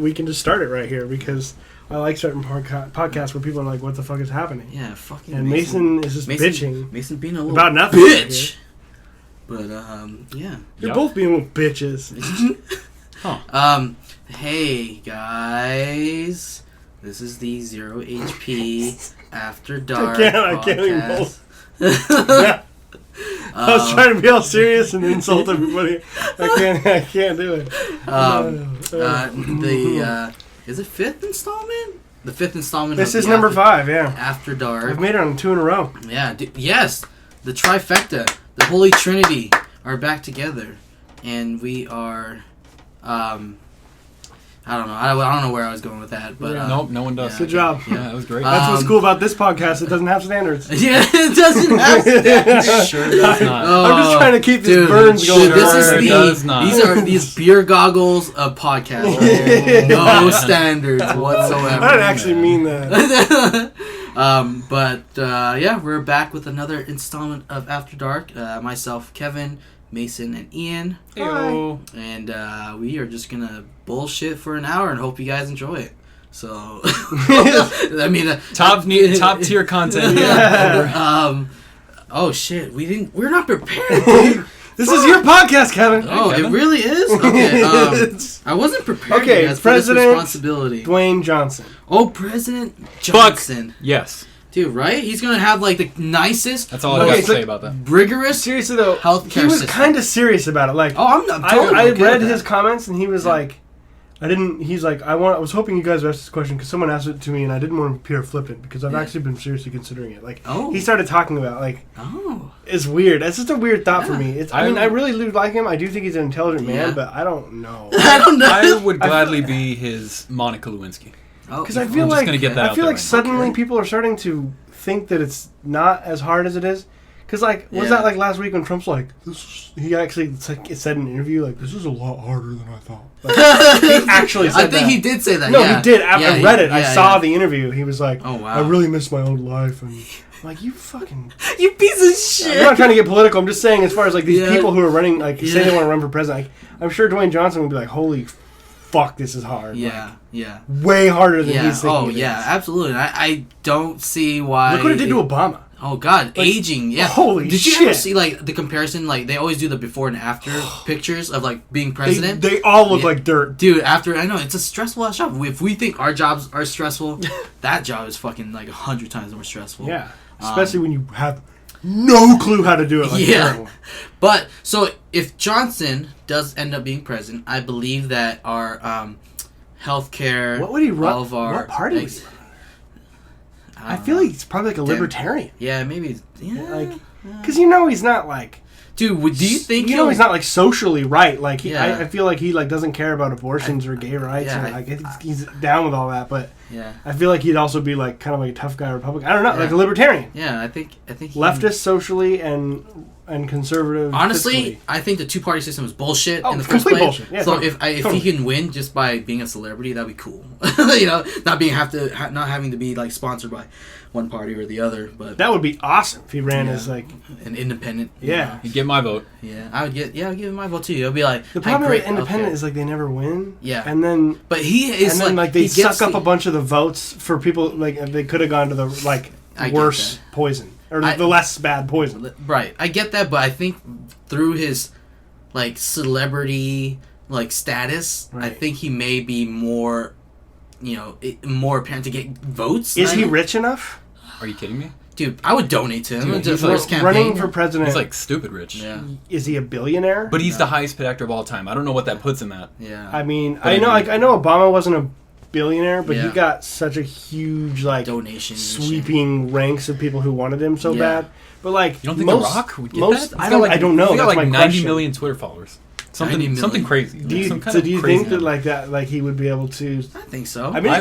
we can just start it right here because I like starting podcasts where people are like, "What the fuck is happening?" Yeah, fucking. And Mason is just bitching. Mason being a little about nothing. Bitch. But yeah. You're both being little bitches. Huh. Hey guys, this is the ZeroHP After Dark I can't even hold. I was trying to be all serious and insult everybody. I can't do it. Is it fifth installment? The fifth installment. This is number 5. Yeah. After Dark. I've made it on 2 in a row. Yeah. Yes, the trifecta, the Holy Trinity, are back together, and we are. I don't know. I don't know where I was going with that, but nope, no one does. Good job. Yeah, that was great. That's what's cool about this podcast. It doesn't have standards. Yeah, it doesn't have standards. Sure does not. I'm just trying to keep these burns going. These are these beer goggles of podcasting. No standards whatsoever. I didn't actually mean that. Yeah, we're back with another installment of After Dark. Myself, Kevin, Mason, and Ian. Hi. And we are just gonna bullshit for an hour and hope you guys enjoy it. So, I mean, top tier content. Yeah. Oh shit, we're not prepared, dude. This is your podcast, Kevin. Oh, Kevin? It really is? Okay. I wasn't prepared for this responsibility. Dwayne Johnson. Oh, President Johnson. Fuck. Yes. Dude, right? He's going to have, like, the nicest... That's all I got to say about that. Rigorous seriously, though, healthcare system. He was kind of serious about it. Like, I'm totally I read his comments, and he was like... He's like, I was hoping you guys would ask this question, because someone asked it to me, and I didn't want to appear flippant, because I've actually been seriously considering it. Like, he started talking about, like... It's weird. It's just a weird thought for me. I mean, I really do like him. I do think he's an intelligent man, but I don't know. I would gladly be his Monica Lewinsky. Because I feel like suddenly people are starting to think that it's not as hard as it is. Because was that like last week when Trump's like, he actually said in an interview like, this is a lot harder than I thought. Like, he actually said that. I think he did say that. No, he did. I read it. I saw the interview. He was like, oh wow, I really miss my old life. And I'm like, you fucking... You piece of shit. I'm not trying to get political. I'm just saying as far as like these people who are running, like say they want to run for president, like, I'm sure Dwayne Johnson would be like, holy fuck, this is hard. Yeah, like, way harder than he's thinking. Oh, yeah, absolutely. I don't see why... Look what it did to Obama. Oh, God. Like, aging. Yeah. Holy shit. Did you ever see, like, the comparison? Like, they always do the before and after pictures of, like, being president. They all look like dirt. Dude, I know, it's a stressful ass job. If we think our jobs are stressful, that job is fucking, like, 100 times more stressful. Yeah. Especially when you have no clue how to do it. Like But, so, if Johnson does end up being president, I believe that our healthcare... What would he run? What party would he run? I feel like he's probably like a libertarian. Yeah, maybe. Yeah. Because he's not like... Dude, do you think... he's not like socially right. Like, I feel like he like doesn't care about abortions or gay rights. Yeah, he's down with all that, but... Yeah. I feel like he'd also be like kind of like a tough guy Republican. I don't know, like a libertarian. Yeah, I think leftist socially and conservative. Honestly, fiscally. I think the 2-party system is bullshit in the first place. Bullshit. Yeah, so if he can win just by being a celebrity, that'd be cool. Not having to be like sponsored by one party or the other. But that would be awesome if he ran as like an independent. Yeah, you'd get my vote. Yeah, I would get. Yeah, I'd give him my vote too. It'll be like the problem with independent is like they never win. Yeah, and then he is like they suck up a bunch of the votes for people like they could have gone to the like worse poison or the less bad poison. Right, I get that, but I think through his like celebrity like status, I think he may be more, more apparent to get votes. Is he rich enough? Are you kidding me? Dude, I would donate to him. Dude, he's running for president. He's like stupid rich. Yeah. Is he a billionaire? But he's the highest paid actor of all time. I don't know what that puts him at. Yeah. I mean, I know Obama wasn't a billionaire, but he got such a huge like donation sweeping ranks of people who wanted him so bad. But like, you don't think The Rock would get that? I don't know. He got like my 90 million Twitter followers. Something crazy. Do you think that like he would be able to? I think so. I mean,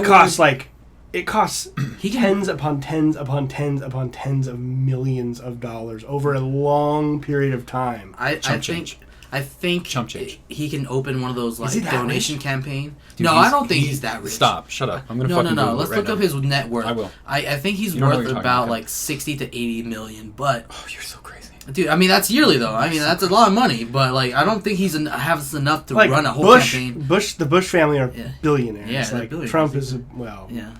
it costs tens upon tens upon tens upon tens of millions of dollars over a long period of time. I think chump change. He can open one of those like donation campaign. Dude, no, I don't think he's that rich. Stop. Shut up. I'm gonna no. Let's look up his net worth. I will. I think he's worth about like 60 to 80 million. But you're so crazy. Dude, I mean, that's yearly, though. I mean, that's a lot of money, but, like, I don't think has enough to run a whole campaign. The Bush family are billionaires. Yeah, like, billionaires. Trump is,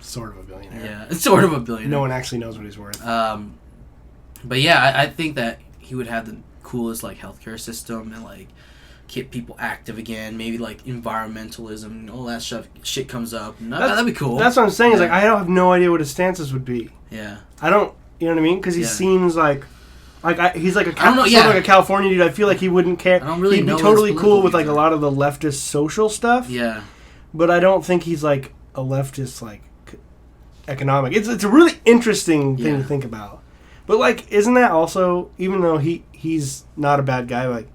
sort of a billionaire. Yeah, it's sort of a billionaire. No one actually knows what he's worth. But, yeah, I think that he would have the coolest, like, healthcare system and, like, get people active again. Maybe, like, environmentalism, all that shit comes up. That'd be cool. That's what I'm saying. Is like, I don't have no idea what his stances would be. Yeah. I don't, you know what I mean? Because he seems like... he's like a California dude. I feel like he wouldn't care. I don't really He'd know be totally cool with like a lot of the leftist social stuff. Yeah. But I don't think he's like a leftist like economic. It's a really interesting thing to think about. But like, isn't that also, even though he's not a bad guy, like,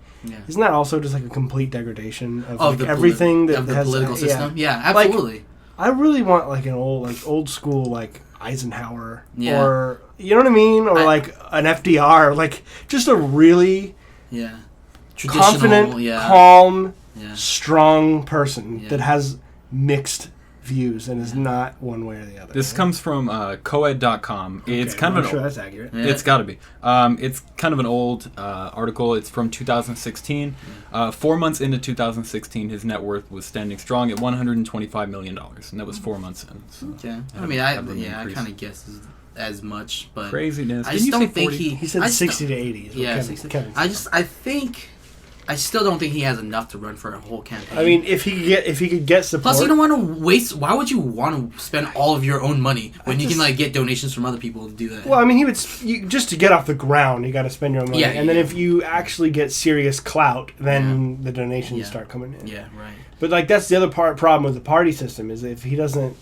isn't that also just like a complete degradation of like everything that of the has political system? Yeah, absolutely. Like, I really want like an old school like Eisenhower or, you know what I mean, or like an FDR, like just a really confident, calm, strong person that has mixed views and is not one way or the other. This comes from coed.com. It's kind of I'm sure that's accurate. Yeah. It's got to be. It's kind of an old article. It's from 2016. 4 months into 2016, his net worth was standing strong at $125 million, and that was 4 months in. So okay. I mean, I kind of guess as much, but craziness. I just don't think he said 60 to 80. Yeah, 60. I still don't think he has enough to run for a whole campaign. I mean, if he could get support. Plus, you don't want to waste. Why would you want to spend all of your own money when you can like get donations from other people to do that? Well, I mean, just to get off the ground, you got to spend your own money, and then if you actually get serious clout, then the donations start coming in. Yeah, right. But like that's the other problem with the party system is if he doesn't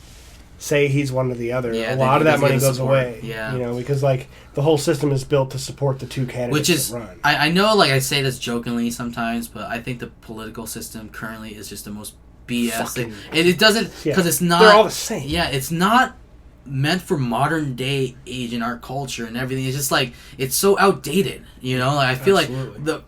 say he's one or the other, a lot of that money goes away. Yeah. You know, because like the whole system is built to support the two candidates Which is, that run. I know, like I say this jokingly sometimes, but I think the political system currently is just the most BS thing. And it doesn't, because it's not. They're all the same. Yeah, it's not meant for modern day age in our culture and everything. It's just like, it's so outdated. You know, like I feel like the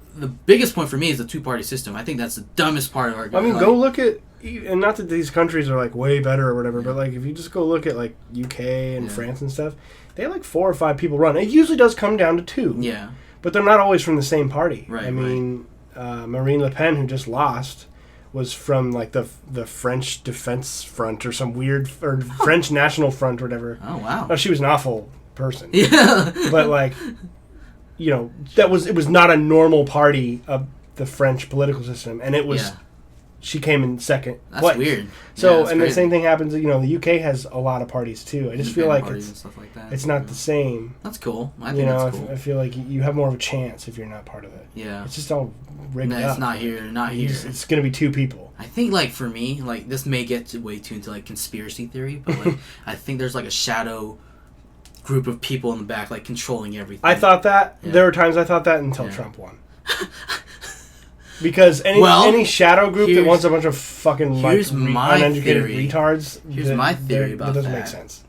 biggest point for me is the two-party system. I think that's the dumbest part of our government. I mean, go look at. And not that these countries are like way better or whatever, but like if you just go look at like UK and France and stuff, they have like 4 or 5 people run. It usually does come down to 2. Yeah. But they're not always from the same party. Right. I mean, Marine Le Pen, who just lost, was from like the French Defense Front or some weird French National Front or whatever. Oh wow. No, she was an awful person. Yeah. But like, you know, it was not a normal party of the French political system, and it was. Yeah. She came in second. That's weird. So, and crazy. The same thing happens. You know, the UK has a lot of parties too. I just feel like it's not the same. That's cool. I think that's cool. I feel like you have more of a chance if you're not part of it. Yeah. It's just all rigged up. It's not here. Not here. It's going to be 2 people. I think, like, for me, like, this may get way too into, like, conspiracy theory, but, like, I think there's, like, a shadow group of people in the back, like, controlling everything. I thought that. Yeah. There were times I thought that until Trump won. Because any shadow group that wants a bunch of fucking like uneducated retards. Here's my theory about that. That doesn't make sense.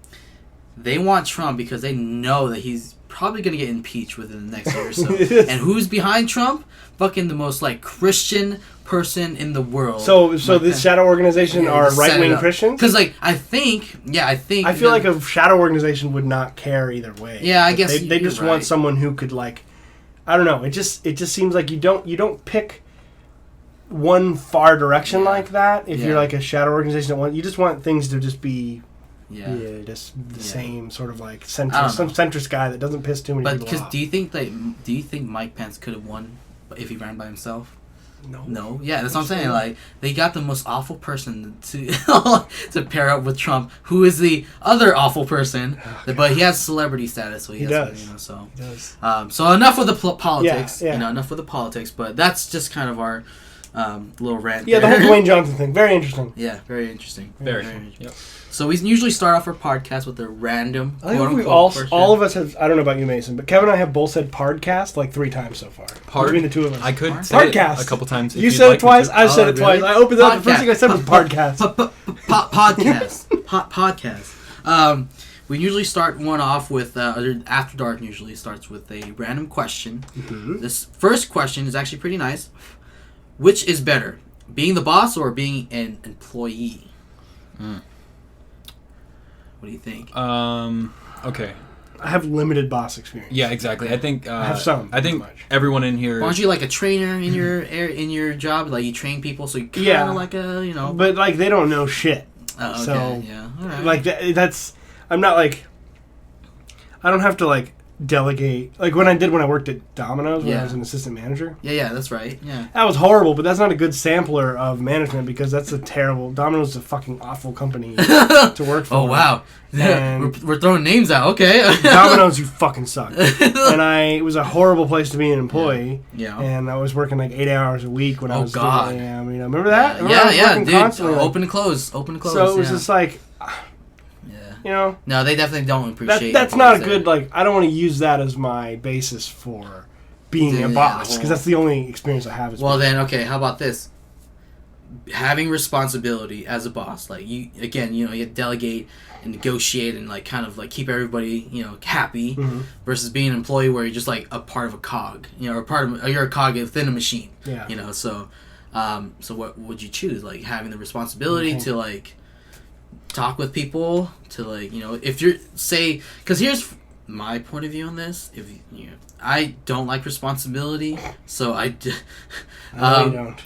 They want Trump because they know that he's probably going to get impeached within the next year or so. And who's behind Trump? Fucking the most like Christian person in the world. So this shadow organization are right-wing Christians? Because like I feel like a shadow organization would not care either way. Yeah, I guess they just want someone who could like, I don't know. It just seems like you don't pick one far direction like that if you're like a shadow organization. You just want things to just be just the same sort of like some centrist guy that doesn't piss too many people off. Do you think Mike Pence could have won if he ran by himself? No. Yeah, that's what I'm saying. Like they got the most awful person to pair up with Trump, who is the other awful person, but he has celebrity status, so he does. He does. So enough with the politics. Yeah. Enough with the politics. But that's just kind of our little rant. Yeah, the whole Dwayne Johnson thing. Very interesting. Yeah, very interesting. Very interesting. Yep. So we usually start off our podcast with a random. I think all of us have. I don't know about you, Mason, but Kevin and I have both said "podcast" like 3 times so far. Between the two of us, I could say it a couple times. You said it twice. I've said it twice. I opened it up. The first thing I said was "podcast." Podcast. We usually start one off with After Dark. Usually starts with a random question. Mm-hmm. This first question is actually pretty nice. Which is better, being the boss or being an employee? What do you think? Okay. I have limited boss experience. Yeah, exactly. I think I have some. I think everyone in here. Aren't you like a trainer in your job? Like you train people, so you kind of like a But like they don't know shit. Oh, okay. So yeah. All right. like that's I'm not like I don't have to like delegate like when I worked at Domino's when I was an assistant manager. Yeah, that's right. Yeah. That was horrible, but that's not a good sampler of management because that's a terrible. Domino's is a fucking awful company to work for. Oh wow. We're throwing names out. Okay. Domino's, you fucking suck. And it was a horrible place to be an employee. Yeah. And I was working like 8 hours a week when I was God. doing remember that? Dude. Constantly, open and close. So it was just like No, they definitely don't appreciate that's not a good I don't want to use that as my basis for being a boss because that's the only experience I have. Well, then, okay, how about this? Having responsibility as a boss, like you delegate and negotiate and like kind of like keep everybody happy, versus being an employee where you're just like a part of a cog, or you're a cog within a machine. Yeah. So what would you choose? Like having the responsibility to like talk with people, to like if you're because here's my point of view on this. If I don't like responsibility, so I don't.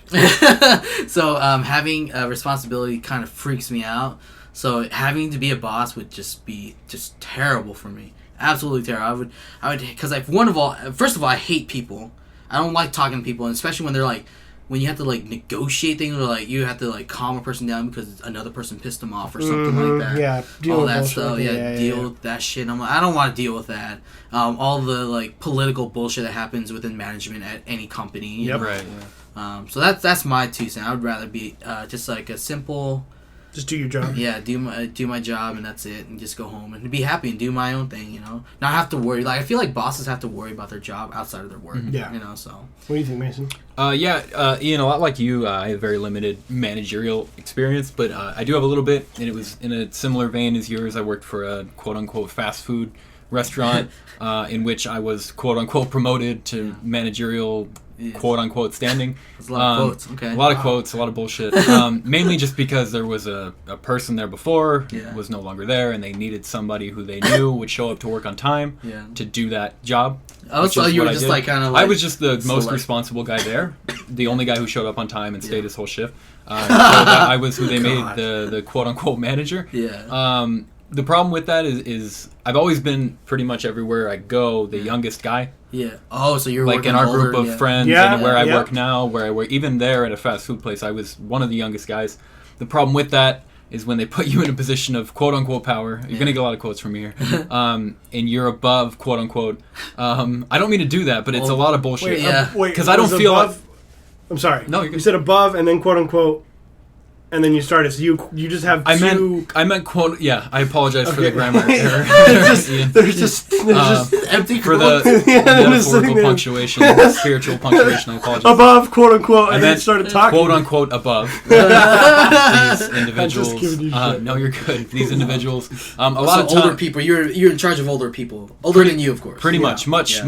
So having a responsibility kind of freaks me out. So having to be a boss would just be terrible for me. Absolutely terrible. I would because first of all, I hate people. I don't like talking to people, and especially when they're like. When you have to like negotiate things, or like you have to like calm a person down because another person pissed them off or something like that. Yeah, all that stuff. Deal with that shit. I'm like, I don't want to deal with that. All the like political bullshit that happens within management at any company. Yep. Right. Yeah. So that's my 2 cents. I would rather be just like a simple. Just do your job. Yeah, do my job and that's it, and just go home and be happy and do my own thing. Not have to worry. Like I feel like bosses have to worry about their job outside of their work. Yeah. So. What do you think, Mason? Ian, a lot like you, I have very limited managerial experience, but I do have a little bit, and it was in a similar vein as yours. I worked for a quote-unquote fast food restaurant in which I was quote-unquote promoted to managerial quote-unquote standing. There's a lot of quotes. Okay. A lot of quotes, a lot of bullshit. Mainly just because there was a person there before who was no longer there, and they needed somebody who they knew would show up to work on time to do that job. Oh, so you were just like kind of like... I was just the most responsible guy there. The only guy who showed up on time and stayed his whole shift. So I was who they made the quote-unquote manager. Yeah. The problem with that is I've always been pretty much everywhere I go the youngest guy. Yeah. Oh, so you're like in our group of friends and where I work now, where I work even there at a fast food place, I was one of the youngest guys. The problem with that is when they put you in a position of quote unquote power. You're gonna get a lot of quotes from me here, and you're above quote unquote. I don't mean to do that, but it's a lot of bullshit. Because I don't feel. I'm sorry. No, you said above and then quote unquote. And then you started, so you just have two... I meant quote... Yeah, I apologize for the grammar error. There's just empty for the metaphorical punctuation, spiritual punctuation, I apologize. Above, quote unquote, and then started talking. Quote unquote above. These individuals... no, you're good. These individuals... a lot of older people. You're in charge of older people. Older than you, of course. Pretty much. Much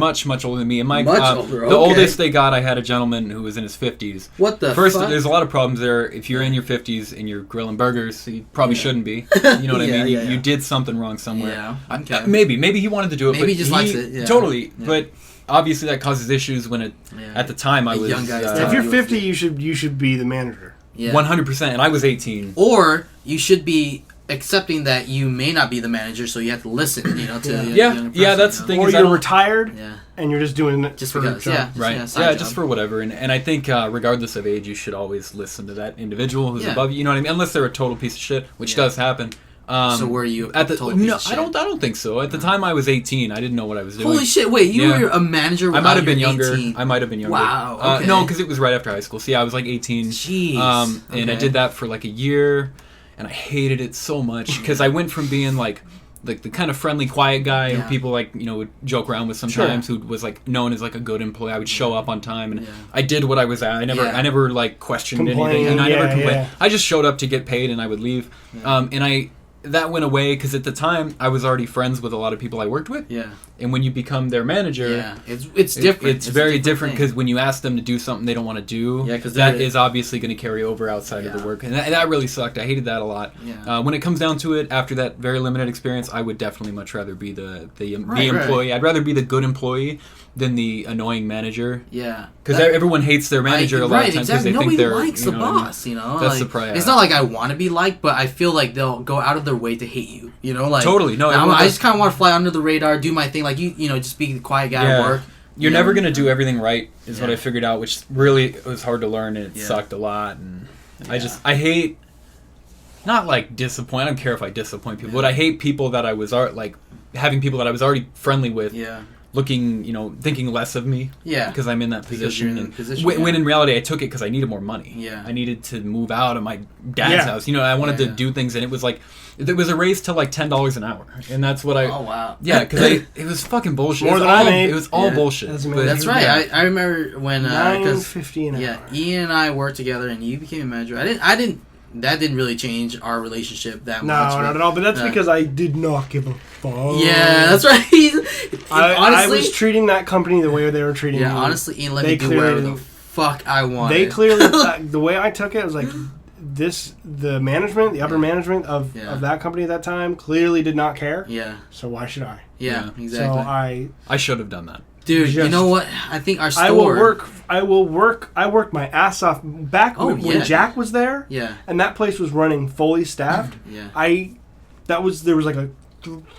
older than me. And Mike, older. The oldest they got, I had a gentleman who was in his 50s. What the First, fuck? there's a lot of problems there. If you're in your 50s, and you're grilling burgers, you probably shouldn't be. You know what I mean? You did something wrong somewhere. Yeah. Okay. Maybe he wanted to do it. Maybe he just likes it. Yeah. Totally. Yeah. But obviously that causes issues when at the time I was young guys. If you're 50, you should be the manager. Yeah. 100%. And I was 18. Or you should be accepting that you may not be the manager, so you have to listen. To the young person, that's the thing. Or you're retired. Yeah. And you're just doing it just for because, just for whatever. And I think regardless of age, you should always listen to that individual who's above you. You know what I mean? Unless they're a total piece of shit, which does happen. So were you at the total piece of shit? I don't think so. At the time I was 18. I didn't know what I was doing. Holy shit! Wait, you were a manager? I might have been younger. 18. I might have been younger. Wow. Okay. No, because it was right after high school. See, I was like 18. Jeez. And I did that for like a year, and I hated it so much because I went from being like the kind of friendly, quiet guy who people would joke around with sometimes, who was like known as like a good employee. I would show up on time, and I did what I was at. I never like questioned anything, and I never complained. I just showed up to get paid, and I would leave. And that went away because at the time I was already friends with a lot of people I worked with. Yeah. And when you become their manager, it's different. It's very different because when you ask them to do something they don't want to do, because that is obviously going to carry over outside of the work, and that really sucked. I hated that a lot. Yeah. When it comes down to it, after that very limited experience, I would definitely much rather be the employee. Right. I'd rather be the good employee than the annoying manager. Yeah. Because everyone hates their manager a lot of times because they think they're... Nobody likes the boss, you know? That's the problem. It's not like I want to be liked, but I feel like they'll go out of their way to hate you, you know? Like, totally. No, I just kind of want to fly under the radar, do my thing, like, you know, just be the quiet guy at work. You're never going to do everything right, is what I figured out, which really was hard to learn, and it sucked a lot. And I hate... Not like disappoint. I don't care if I disappoint people, but I hate people that I was like having people that I was already friendly with. Yeah. Looking, you know, thinking less of me. Yeah. Because I'm in that position. Position, when in reality, I took it because I needed more money. Yeah. I needed to move out of my dad's house. You know, I wanted to do things, and it was like, there was a raise to like $10 an hour, and that's what I. Oh wow. Yeah, because it was fucking bullshit. More than I made. It was all bullshit. That's right. I remember when $9.50 an hour. Yeah, Ian and I worked together, and you became a manager. That didn't really change our relationship that much. No, not at all. But that's because I did not give a fuck. Yeah, that's right. Honestly, I was treating that company the way they were treating me. Yeah, honestly, Ian let me do whatever the fuck I wanted. They clearly, the way I took it was like, the management, the upper management of that company at that time clearly did not care. Yeah. So why should I? Yeah, exactly. So I should have done that. Dude, you know what? I think our store... I worked my ass off back when Jack was there. Yeah. And that place was running fully staffed. Yeah. There was like a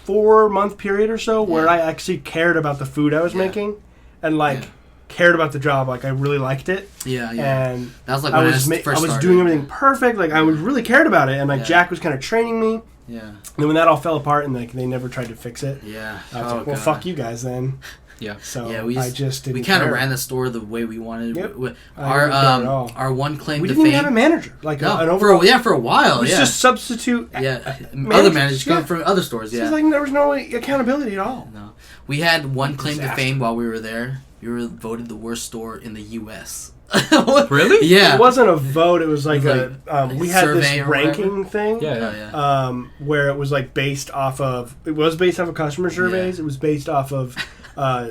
4-month period or so where I actually cared about the food I was making and cared about the job. Like I really liked it. Yeah, yeah. And that was like I when was doing everything perfect. Like I was really cared about it, and like Jack was kind of training me. Yeah. And then when that all fell apart and like they never tried to fix it. Yeah. I was like, well, fuck you guys then. Yeah. So we kind of ran the store the way we wanted. Yep. Our one claim we to didn't fame. even have a manager. Like no, an overall, for a while. It was just substitute. Yeah. Other managers come from other stores. Yeah. It's like there was no accountability at all. No. We had one claim to fame while we were there. We were voted the worst store in the U.S. Really? Yeah. It wasn't a vote. It was like we had this ranking thing. Where it was like based off of customer surveys. It was based off of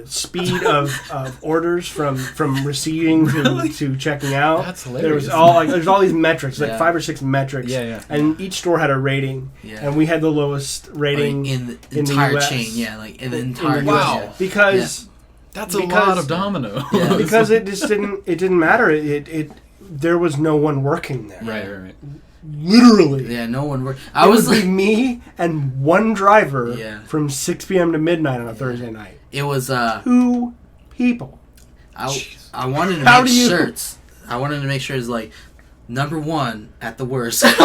speed of orders from receiving to checking out. That's hilarious. There's all these metrics, like 5 or 6 metrics. And each store had a rating. And we had the lowest rating in the entire US. chain. Yeah, like in the entire US. Because that's a lot of domino. Yeah. Because it just didn't matter. It there was no one working there. Right. Literally. Yeah, no one worked. It would be me and one driver from 6 p.m. to midnight on a Thursday night. It was 2 people. I wanted to make shirts. I wanted to make sure it's like number 1 at the worst. It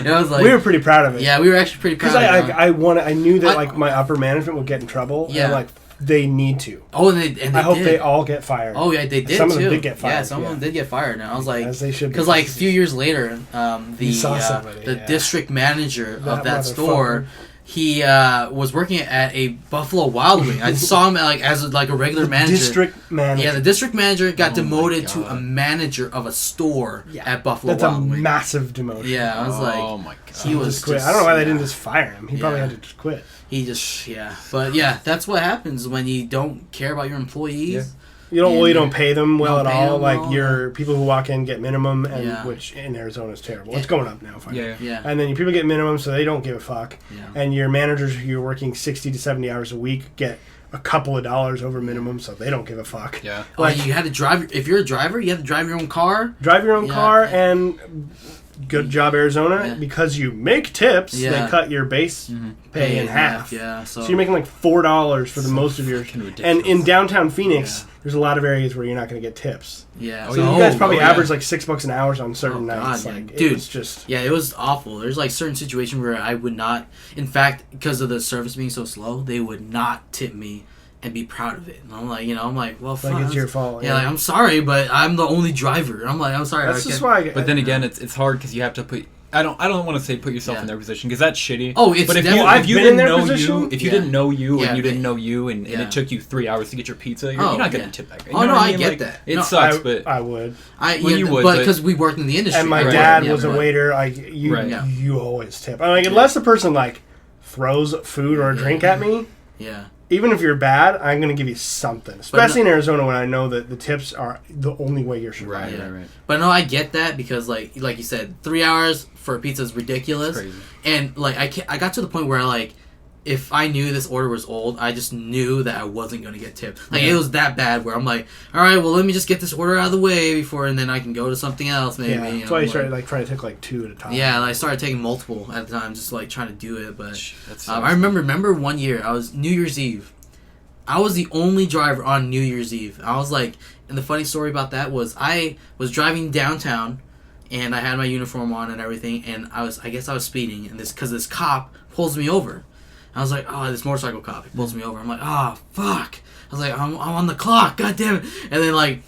was like we were pretty proud of it. Yeah, we were actually pretty proud of it. I knew that like my upper management would get in trouble. Yeah. And like they need to. Oh, and they I hope they all get fired. Oh yeah, they did. Some of them did get fired. Yeah, some of them did get fired. And I was like, as they should, because like a few years later, the district manager of that store, he was working at a Buffalo Wild Wing. I saw him as a regular manager. District manager. Yeah, the district manager got demoted to a manager of a store at Buffalo Wild Wing. That's a massive demotion. Yeah, I was like, oh my god, he was. Quit. I don't know why they didn't just fire him. He probably had to just quit. He just but that's what happens when you don't care about your employees. Yeah. You don't pay them well at all. Like your people who walk in get minimum, which in Arizona is terrible. It's going up now. Yeah. And then your people get minimum, so they don't give a fuck. Yeah. And your managers who you're working 60 to 70 hours a week get a couple of dollars over minimum, so they don't give a fuck. Yeah. Like you had to drive. If you're a driver, you have to drive your own car. Drive your own car and. Good job, Arizona. Because you make tips, they cut your base pay in half. Yeah, so you're making like $4 for the most of your. And in downtown Phoenix, there's a lot of areas where you're not going to get tips. Yeah, so you guys probably average like $6 an hour on certain nights. God, dude, it's just it was awful. There's like certain situations where I would not. In fact, because of the service being so slow, they would not tip me. And be proud of it. And I'm like, well, fuck. Like it's your fault. Yeah, like, I'm sorry, but I'm the only driver. I'm sorry. That's just why. But then again, it's hard because you have to put. I don't want to say put yourself in their position because that's shitty. Oh, it's but if definitely. you didn't know you, if you didn't know you Yeah, and you didn't know you, and it took you 3 hours to get your pizza, you're not gonna tip that guy. You know I mean? get like, that. It sucks, but I would. You would, but because we worked in the industry, and my dad was a waiter. You always tip. I'm like, unless the person like throws food or a drink at me. Yeah. Even if you're bad, I'm going to give you something. Especially in Arizona when I know that the tips are the only way you're surviving. Right. But no, I get that because, like you said, 3 hours for a pizza is ridiculous. It's crazy. And, like, I got to the point where, like, if I knew this order was old, I just knew that I wasn't going to get tipped. Like, it was that bad where I'm like, all right, well, let me just get this order out of the way before, and then I can go to something else, maybe. Yeah, that's why you started, try to take, like, 2 at a time. Yeah, and I started taking multiple at a time, just, like, trying to do it. But I remember one year, I was New Year's Eve. I was the only driver on New Year's Eve. I was like, and the funny story about that was I was driving downtown, and I had my uniform on and everything, and I guess I was speeding, and this cop pulls me over. I was like, oh, this motorcycle cop, he pulls me over. I'm like, oh, fuck. I was like, I'm on the clock, god damn it. And then, like,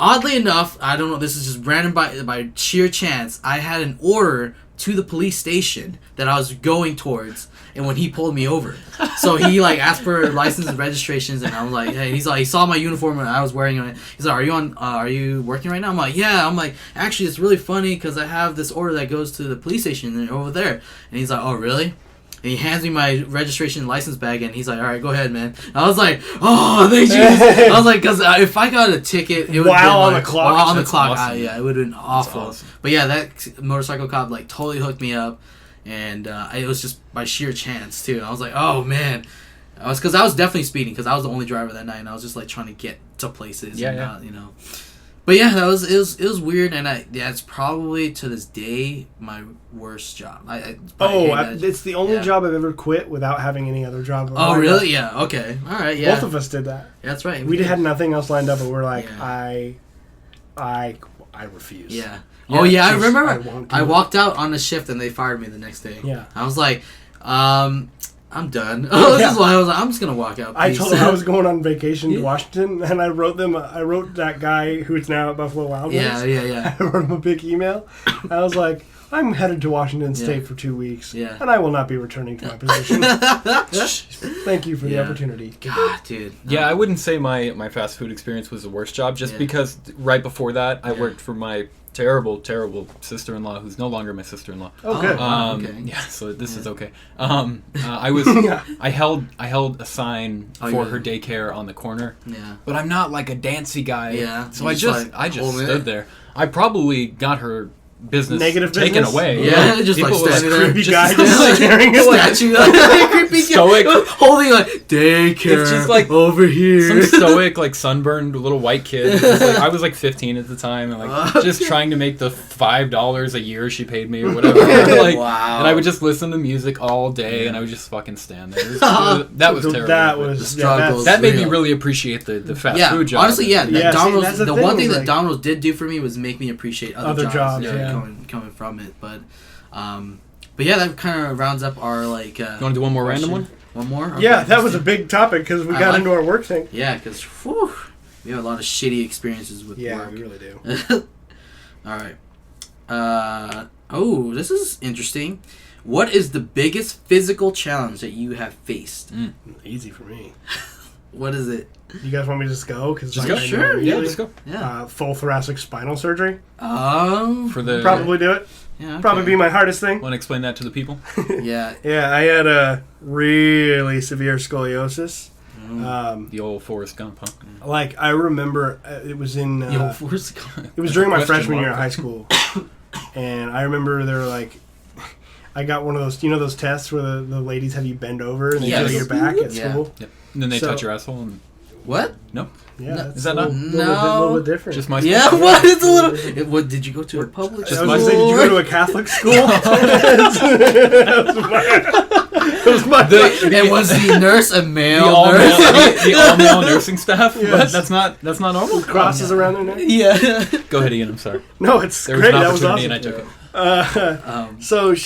oddly enough, I don't know, this is just random by sheer chance, I had an order to the police station that I was going towards, and when he pulled me over. So he, like, asked for license and registrations, and I was like, hey, he's like, he saw my uniform and I was wearing it. He's like, are you working right now? I'm like, yeah. I'm like, actually, it's really funny because I have this order that goes to the police station over there. And he's like, oh, really? And he hands me my registration and license bag, and he's like, all right, go ahead, man. I was like, oh, thank you. I was like, because if I got a ticket, it would have been on the clock. While on the clock, awesome. it would have been awful. Awesome. But yeah, that motorcycle cop, like, totally hooked me up, and it was just by sheer chance, too. I was like, oh, man. Because I was definitely speeding, because I was the only driver that night, and I was just, like, trying to get to places. Not, you know. But yeah, it was weird, and it's probably to this day my worst job. It's the only job I've ever quit without having any other job. Oh, really? Yeah. Okay. All right. Yeah. Both of us did that. Yeah, that's right. We had nothing else lined up, but we're like, I refuse. Yeah. Oh yeah, I remember. I walked out on a shift, and they fired me the next day. Yeah. I was like, I'm done. This is why I was like, I'm just gonna walk out. I told them I was going on vacation to Washington, and I wrote that guy who's now at Buffalo Wild Wings. Yeah. I wrote him a big email. I was like, I'm headed to Washington State for 2 weeks, and I will not be returning to my position. Thank you for the opportunity. God, dude. Yeah, I wouldn't say my fast food experience was the worst job, just because right before that, I worked for my terrible sister-in-law, who's no longer my sister-in-law. Okay. Okay. Yeah, so this is okay. I held a sign for her daycare on the corner. Yeah. But I'm not like a dancy guy. Yeah. So I just stood there. I probably got her business taken away. Yeah, just people like standing there. Creepy guy just staring at statue. Creepy stoic, holding like daycare. It's just like over here. Some stoic, like sunburned little white kid. Like, I was like 15 at the time, and like just trying to make the $5 a year she paid me or whatever. Like, wow. And I would just listen to music all day, and I would just fucking stand there. That was terrible. That was the struggle. That made me really appreciate the fast food job. Honestly, Domino's. The one thing that Domino's did do for me was make me appreciate other jobs. Coming from it, but yeah, that kind of rounds up our like. You want to do one more random one? One more? Okay, yeah, that was a big topic because we got into our work thing. Yeah, because we have a lot of shitty experiences with work. Yeah, we really do. All right. This is interesting. What is the biggest physical challenge that you have faced? Easy for me. What is it? You guys want me to just go? Just go. Sure. Yeah, just go. Yeah. Full thoracic spinal surgery. Probably do it. Yeah. Okay. Probably be my hardest thing. Want to explain that to the people? Yeah. Yeah, I had a really severe scoliosis. The old Forrest Gump, huh? Like I remember, it was in. The old Forrest Gump. It was during my freshman year of high school, and I remember they were like. I got one of those, those tests where the ladies have you bend over and they feel your back at school. Yep. And then they touch your asshole. And... What? No. Yeah, no. Is that not? A little bit different. Just my school? Yeah, what? It's a little... What, did you go to a public school? Did you go to a Catholic school? And was the nurse a male nurse? The all-male nursing staff? Yes. But that's not normal? Crosses around their neck? Yeah. Go ahead, Ian, I'm sorry. No, it's there great. There was an an opportunity and I took it. So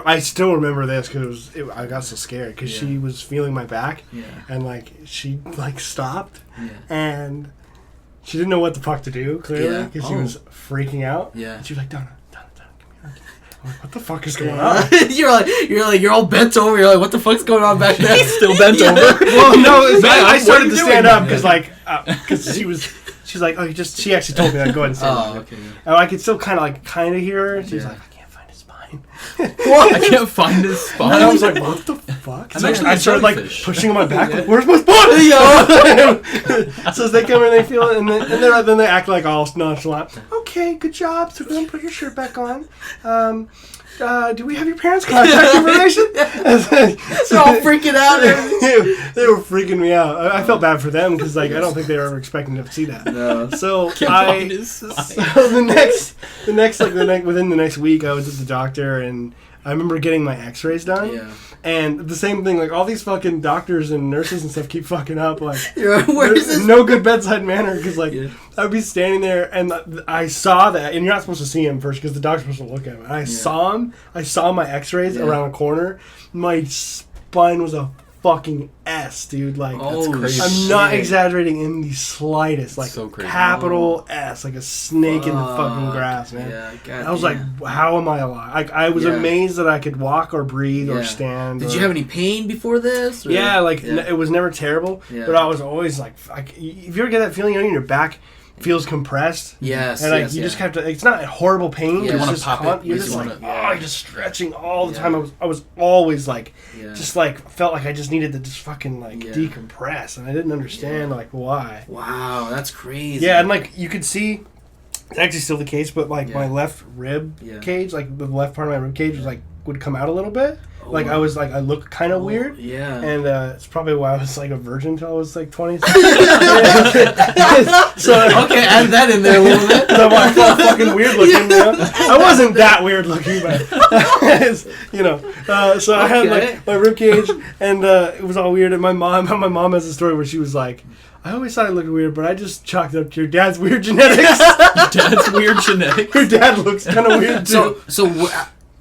I still remember this because I got so scared because she was feeling my back and like she like stopped and she didn't know what the fuck to do clearly because she was freaking out. Yeah, and she was like Donna, come here. What the fuck is going on? you're all bent over. You're like, what the fuck's going on back there? He's still bent over. Well, no, I started to stand up because she's like, oh, she actually told me that. Go ahead and stand up. Okay. And I could still kind of hear her. She's like, I can't find his spine. What? I can't find his spine. And I was like, what the fuck? So I started like pushing on my back. Like, where's my spine? So they come and they feel it, and then they act like all nonchalant. Okay, good job. So then put your shirt back on. Do we have your parents' contact information? They're all freaking out. They were freaking me out. I felt bad for them because I don't think they were ever expecting to see that. No. So within the next week, I was at the doctor and I remember getting my X-rays done. Yeah. And the same thing, like all these fucking doctors and nurses and stuff keep fucking up. Like, where is this? No good bedside manner because I would be standing there and I saw that, and you're not supposed to see him first because the doctor's supposed to look at him. And I saw him. I saw my X-rays around a corner. My spine was a fucking S, dude. Like, that's crazy. I'm not exaggerating in the slightest. Like, so capital S, like a snake in the fucking grass, man. Yeah, I was like, how am I alive? I was amazed that I could walk or breathe or stand. Did you have any pain before this? Or? Yeah, it was never terrible, but I was always like, if you ever get that feeling in your back, feels compressed. Yes. And you just have to. It's not horrible pain. Yeah, it's just you're just like, you're just stretching all the time. I was always like, just like felt like I just needed to just fucking decompress, and I didn't understand like why. Wow, that's crazy. Yeah, and like you could see, it's actually still the case, but like my left rib cage, like the left part of my rib cage was like would come out a little bit. Like I was like I look kind of weird, and it's probably why I was like a virgin until I was like 20. So okay, add that in there a little bit. So I felt fucking weird looking. You know? I wasn't that weird looking, but so I had like my rib cage, and it was all weird. And my mom has a story where she was like, I always thought I looked weird, but I just chalked it up to your dad's weird genetics. Dad's weird genetics. Your dad looks kind of weird too.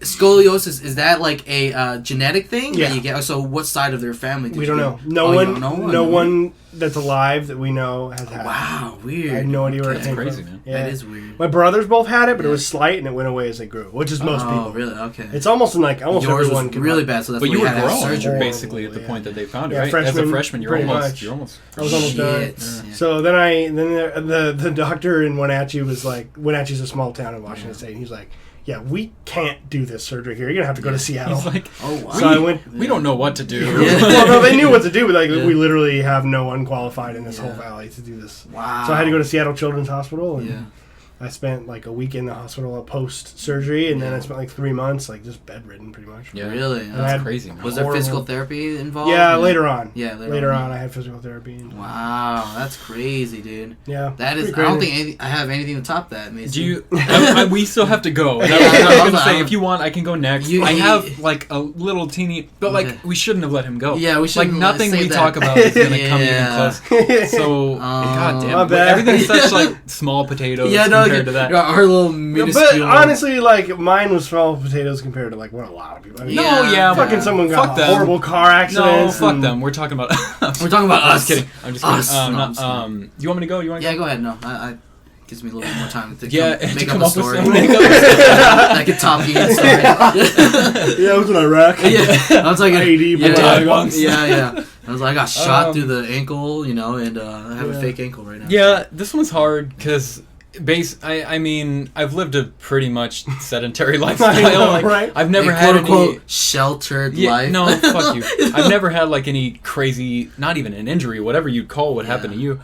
Scoliosis, is that like a genetic thing that you get? So what side of their family did we you don't get? know. No one that's alive that we know has had it. Wow, weird. I had no idea where it came from. That's crazy, man. Yeah. That is weird. My brothers both had it, but it was slight and it went away as they grew, which is most people. Oh, really? Okay. It's almost like almost yours everyone was could really bad, so that's why you had to have surgery. Basically at the point that they found it, right? Freshman, as a freshman, you're almost. I was almost done. Yeah. So then the doctor in Wenatchee was like, Wenatchee's a small town in Washington State, and he's like, yeah, we can't do this surgery here. You're going to have to go to Seattle. He's like, oh, wow. So I went, we don't know what to do. Well, no, they knew what to do, but we literally have no one qualified in this whole valley to do this. Wow. So I had to go to Seattle Children's Hospital, and I spent like a week in the hospital post-surgery, and then I spent like 3 months like just bedridden pretty much. Yeah, really? That's crazy. Man. Was there physical therapy involved? Yeah, later on. Yeah, later on I had physical therapy. Wow, that's crazy, dude. Yeah. That is, I don't think I have anything to top that, Mason. Do you, we still have to go. I was going to say, if you want, I can go next. I have like a little teeny, but like we shouldn't have let him go. Yeah, we should. Like nothing we talk about is going to come even close. So, god damn it. Everything's such like small potatoes. Yeah, no, compared to that. Our little minuscule. But honestly, like mine was small potatoes compared to like what a lot of people. I mean, fucking someone got horrible car accidents. No, fuck them. We're talking about us. We're talking about us. I'm just kidding. I'm just kidding. You want me to go? You want? Yeah, go ahead. No, I gives me a little bit more time to make up a story. I could top you in story. Yeah, I was in Iraq. Yeah, I was like AD. Yeah. I was like, I got shot through the ankle, and I have a fake ankle right now. Yeah, this one's hard because. I mean, I've lived a pretty much sedentary lifestyle. Right? I've never had any sheltered life. No, fuck you. I've never had like any crazy, not even an injury, whatever you'd call what happened to you.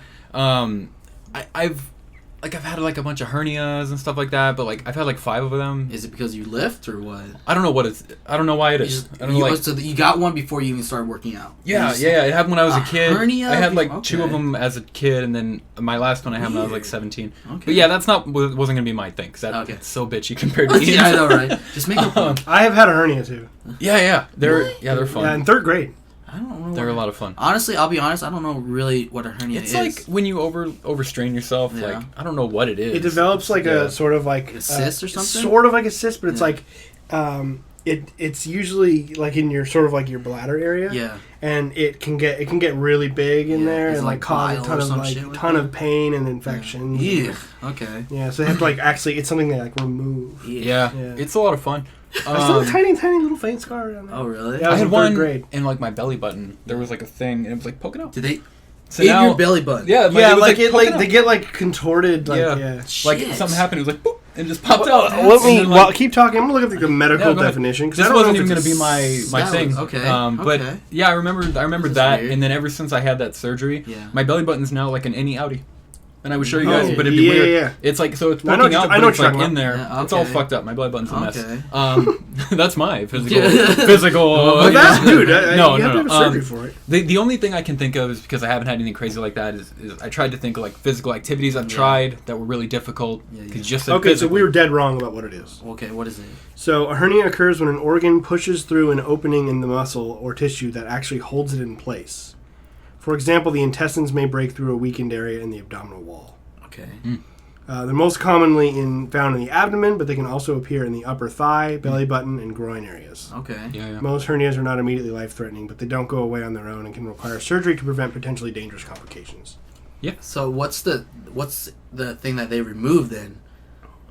I've had like a bunch of hernias and stuff like that, but like I've had like 5 of them. Is it because you lift or what? I don't know what it's. I don't know why it is. I don't know, so you got one before you even started working out. Yeah. It happened when I was a kid. Hernia? I had like 2 of them as a kid, and then my last one I had when I was like 17. Okay. But yeah, wasn't gonna be my thing because that's so bitchy compared to you. Yeah, I know, right? Just make it. I have had a hernia too. Yeah. They're fun. Yeah, in 3rd grade. I don't know. They're a lot of fun. Honestly, I'll be honest. I don't know really what a hernia is. It's like when you overstrain yourself. Yeah. Like I don't know what it is. It develops like a sort of like a cyst or something. Sort of like a cyst, but it's like it's usually like in your sort of like your bladder area. Yeah. And it can get really big in there and like cause a ton of pain and infection. Yeah. Okay. Yeah. So they have to like actually it's something they like remove. Yeah. It's a lot of fun. I still have a tiny little faint scar around there. Oh, really? Yeah, I had one grade. in like my belly button. There was like a thing, and it was like poking out. Did they? So in now, your belly button. Yeah, Yeah, poking out. they get like contorted. Like, like Shit. something happened. It was like boop, and it just popped out. Let me And then, like, keep talking. I'm gonna look up the medical definition. This wasn't even going to be my thing. Okay. But yeah, I remember that, weird. and then ever since I had that surgery, my belly button's now like an innie outie. And I would show you guys, but it'd be weird. Yeah. It's like, so it's I know poking out, what but it's you're like talking in there. Yeah, It's all okay. fucked up. My belly button's a mess. Okay. That's my physical. Well, that's dude. No, you have to have surgery for it. The only thing I can think of is, because I haven't had anything crazy like that, is I tried to think of like physical activities I've tried that were really difficult. Okay, so we were dead wrong about what it is. Okay, what is it? So a hernia occurs when an organ pushes through an opening in the muscle or tissue that actually holds it in place. For example, the intestines may break through a weakened area in the abdominal wall. Okay. They're most commonly found in the abdomen, but they can also appear in the upper thigh, belly button, and groin areas. Okay. Yeah. Most hernias are not immediately life-threatening, but they don't go away on their own and can require surgery to prevent potentially dangerous complications. Yeah. So what's the thing that they remove then?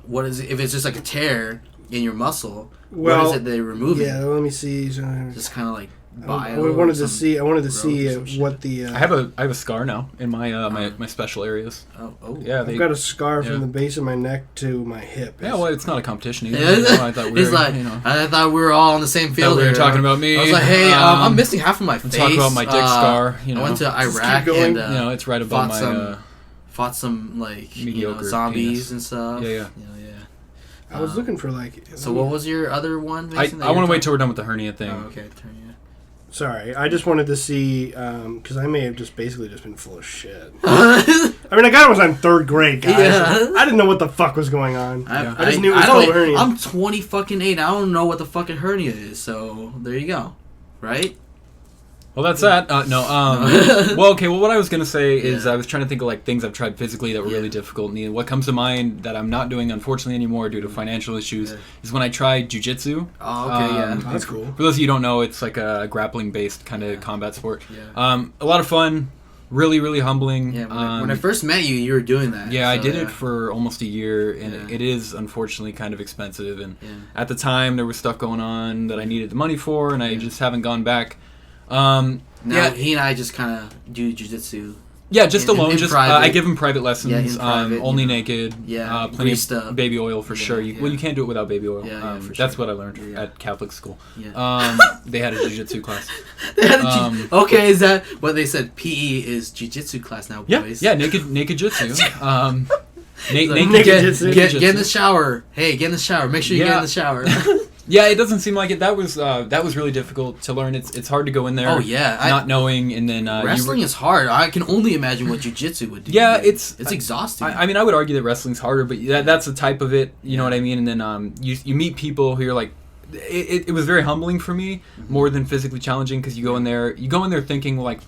What is it? If it's just like a tear in your muscle, what is it they remove? Yeah, let me see. Just kind of like bio. I wanted to see shit. what the. I have a scar now in my my special areas. Oh. Yeah, I've got a scar from the base of my neck to my hip. Yeah, well, it's not a competition either. I thought It's like I thought we were all on the same field. We were talking about me. I was like, hey, I'm missing half of my face. Talk about my dick scar. I went to Iraq and it's right above my. Fought some like penis. zombies and stuff. Yeah. I was looking for like. So what was your other one, Mason? I want to wait till we're done with the hernia thing. Oh, okay. Sorry, I just wanted to see because I may have just been full of shit. I mean, I got it was in third grade, guys. Yeah. I didn't know what the fuck was going on. I just knew it was called a hernia. I'm 20 I don't know what the fucking hernia is. So there you go, right? Well, that's that. No. Well, okay. Well, what I was gonna say is I was trying to think of like things I've tried physically that were really difficult. And what comes to mind that I'm not doing, unfortunately, anymore due to financial issues, is when I tried jiu-jitsu. Oh, okay, that's cool. For those of you who don't know, it's like a grappling-based kind of combat sport. Yeah. A lot of fun. Really, really humbling. Yeah. When I first met you, you were doing that. Yeah, so, I did it for almost a year, and it is unfortunately kind of expensive. And at the time, there was stuff going on that I needed the money for, and I just haven't gone back. Now he and I just kind of do jiu-jitsu. Yeah, just alone. In just private. I give him private lessons. In private, only naked. Yeah, plenty of baby oil for sure. Well, you can't do it without baby oil. Yeah, for that's sure. what I learned at Catholic school. Yeah. They had a jiu-jitsu class. Okay, is that what they said? PE is jiu-jitsu class now, boys. Yeah, naked jitsu. Get in the shower. Hey, get in the shower. Make sure you get in the shower. Yeah, it doesn't seem like it. That was really difficult to learn. It's hard to go in there. Oh yeah, not knowing, and then wrestling is hard. I can only imagine what jiu-jitsu would do. Yeah, it's exhausting. I mean, I would argue that wrestling's harder, but that's the type of it. You know what I mean? And then you meet people who you're like. It was very humbling for me, more than physically challenging, because you go in there thinking like.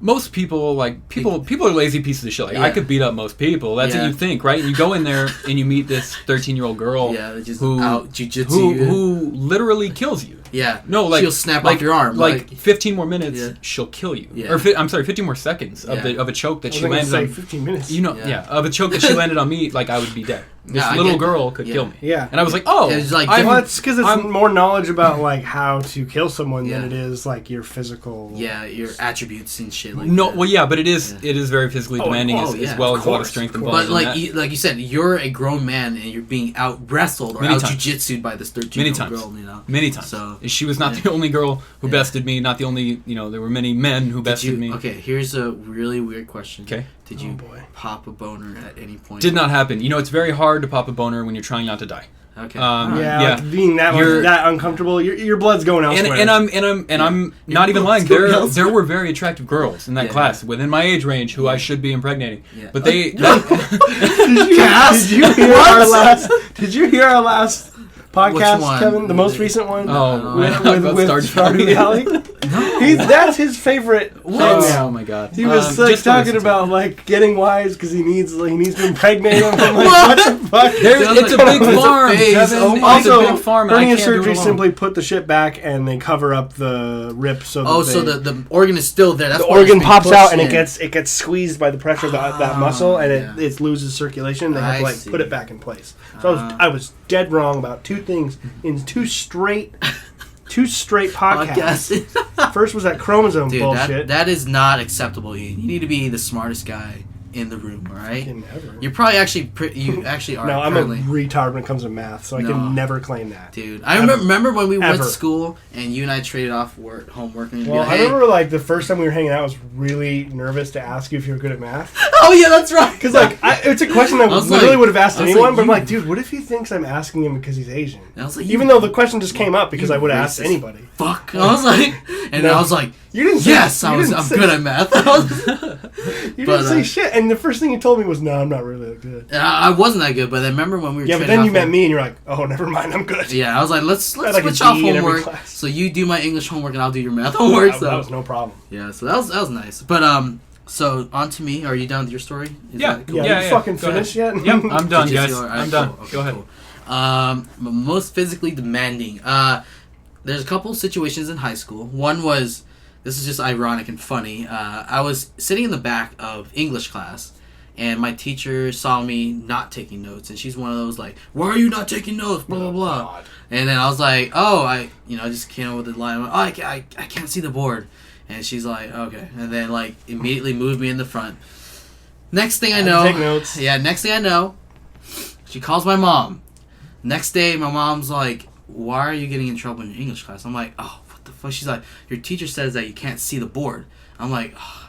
Most people people are lazy pieces of shit. Like I could beat up most people. That's what you think, right? And you go in there and you meet this 13-year-old girl who out jiu-jitsu who literally kills you. Yeah. No, like she'll snap off your arm. Like 15 more minutes, she'll kill you. Yeah. Or I'm sorry, 15 more seconds of a choke that she landed on. 15 minutes. You know, of a choke that she landed on me, like I would be dead. This little girl could kill me. Yeah. And I was like, oh. It's like, it's because it's more knowledge about like how to kill someone than it is like your physical. Yeah, your attributes and shit like no, that. well, yeah, but it is very physically demanding as well as a lot of strength involved. But like you said, you're a grown man and you're being out wrestled or out jiu-jitsu'd by this 13-year-old girl. You know, many times. So she was not the only girl who bested me. Not the only. There were many men who bested me. Okay, here's a really weird question. Okay. Did you pop a boner at any point? Did not happen. It's very hard to pop a boner when you're trying not to die. Okay. Like being that uncomfortable, your blood's going elsewhere. And I'm not even lying. There were very attractive girls in that class within my age range who I should be impregnating. Yeah. But they. Did you hear our last podcast, Kevin? The most recent one. Oh, with Stardew Valley. No. That's his favorite thing now. Oh my god. He was talking about like getting wives because he needs to impregnate him. I'm like, what the fuck? It's a big farm. Also, hernia surgery simply put the shit back and they cover up the rip so the organ is still there. That's the organ pops out and it gets squeezed by the pressure of that muscle and it loses circulation. They have to like put it back in place. So I was dead wrong about two things in two straight podcasts. First was that chromosome bullshit. That is not acceptable. You need to be the smartest guy in the room, all right? Never. You're probably actually are. No, I'm a retard when it comes to math, so I can never claim that. Dude, I remember when we went to school and you and I traded off homework. And I remember like the first time we were hanging out, I was really nervous to ask you if you were good at math. Oh yeah, that's right. Because like it's a question I literally would have asked anyone, but I'm like, dude, what if he thinks I'm asking him because he's Asian? I was like, even though the question just came up because I would have asked anybody. Fuck. I was like, I was like, you didn't. Yes, I'm good at math. You didn't say shit, and the first thing you told me was, "No, I'm not really that good." I wasn't that good, but I remember when we were. Yeah, but then you met me, and you're like, "Oh, never mind, I'm good." Yeah, I was like, "Let's switch off homework." So you do my English homework, and I'll do your math homework. So that was no problem. Yeah, so that was nice. But so on to me. Are you done with your story? Yeah, cool? Yeah. You fucking finished yet? Yep, I'm done, guys. I'm done. Okay, Go ahead. Cool. Most physically demanding. There's a couple situations in high school. One was. This is just ironic and funny. I was sitting in the back of English class, and my teacher saw me not taking notes, and she's one of those like, "Why are you not taking notes?" Blah blah blah. God. And then I was like, "Oh, I just came up with the line. I can't see the board." And she's like, "Okay," and then like immediately moved me in the front. Next thing I know, take notes. Yeah. Next thing I know, she calls my mom. Next day, my mom's like, "Why are you getting in trouble in your English class?" I'm like, "Oh." She's like, your teacher says that you can't see the board. I'm like, oh,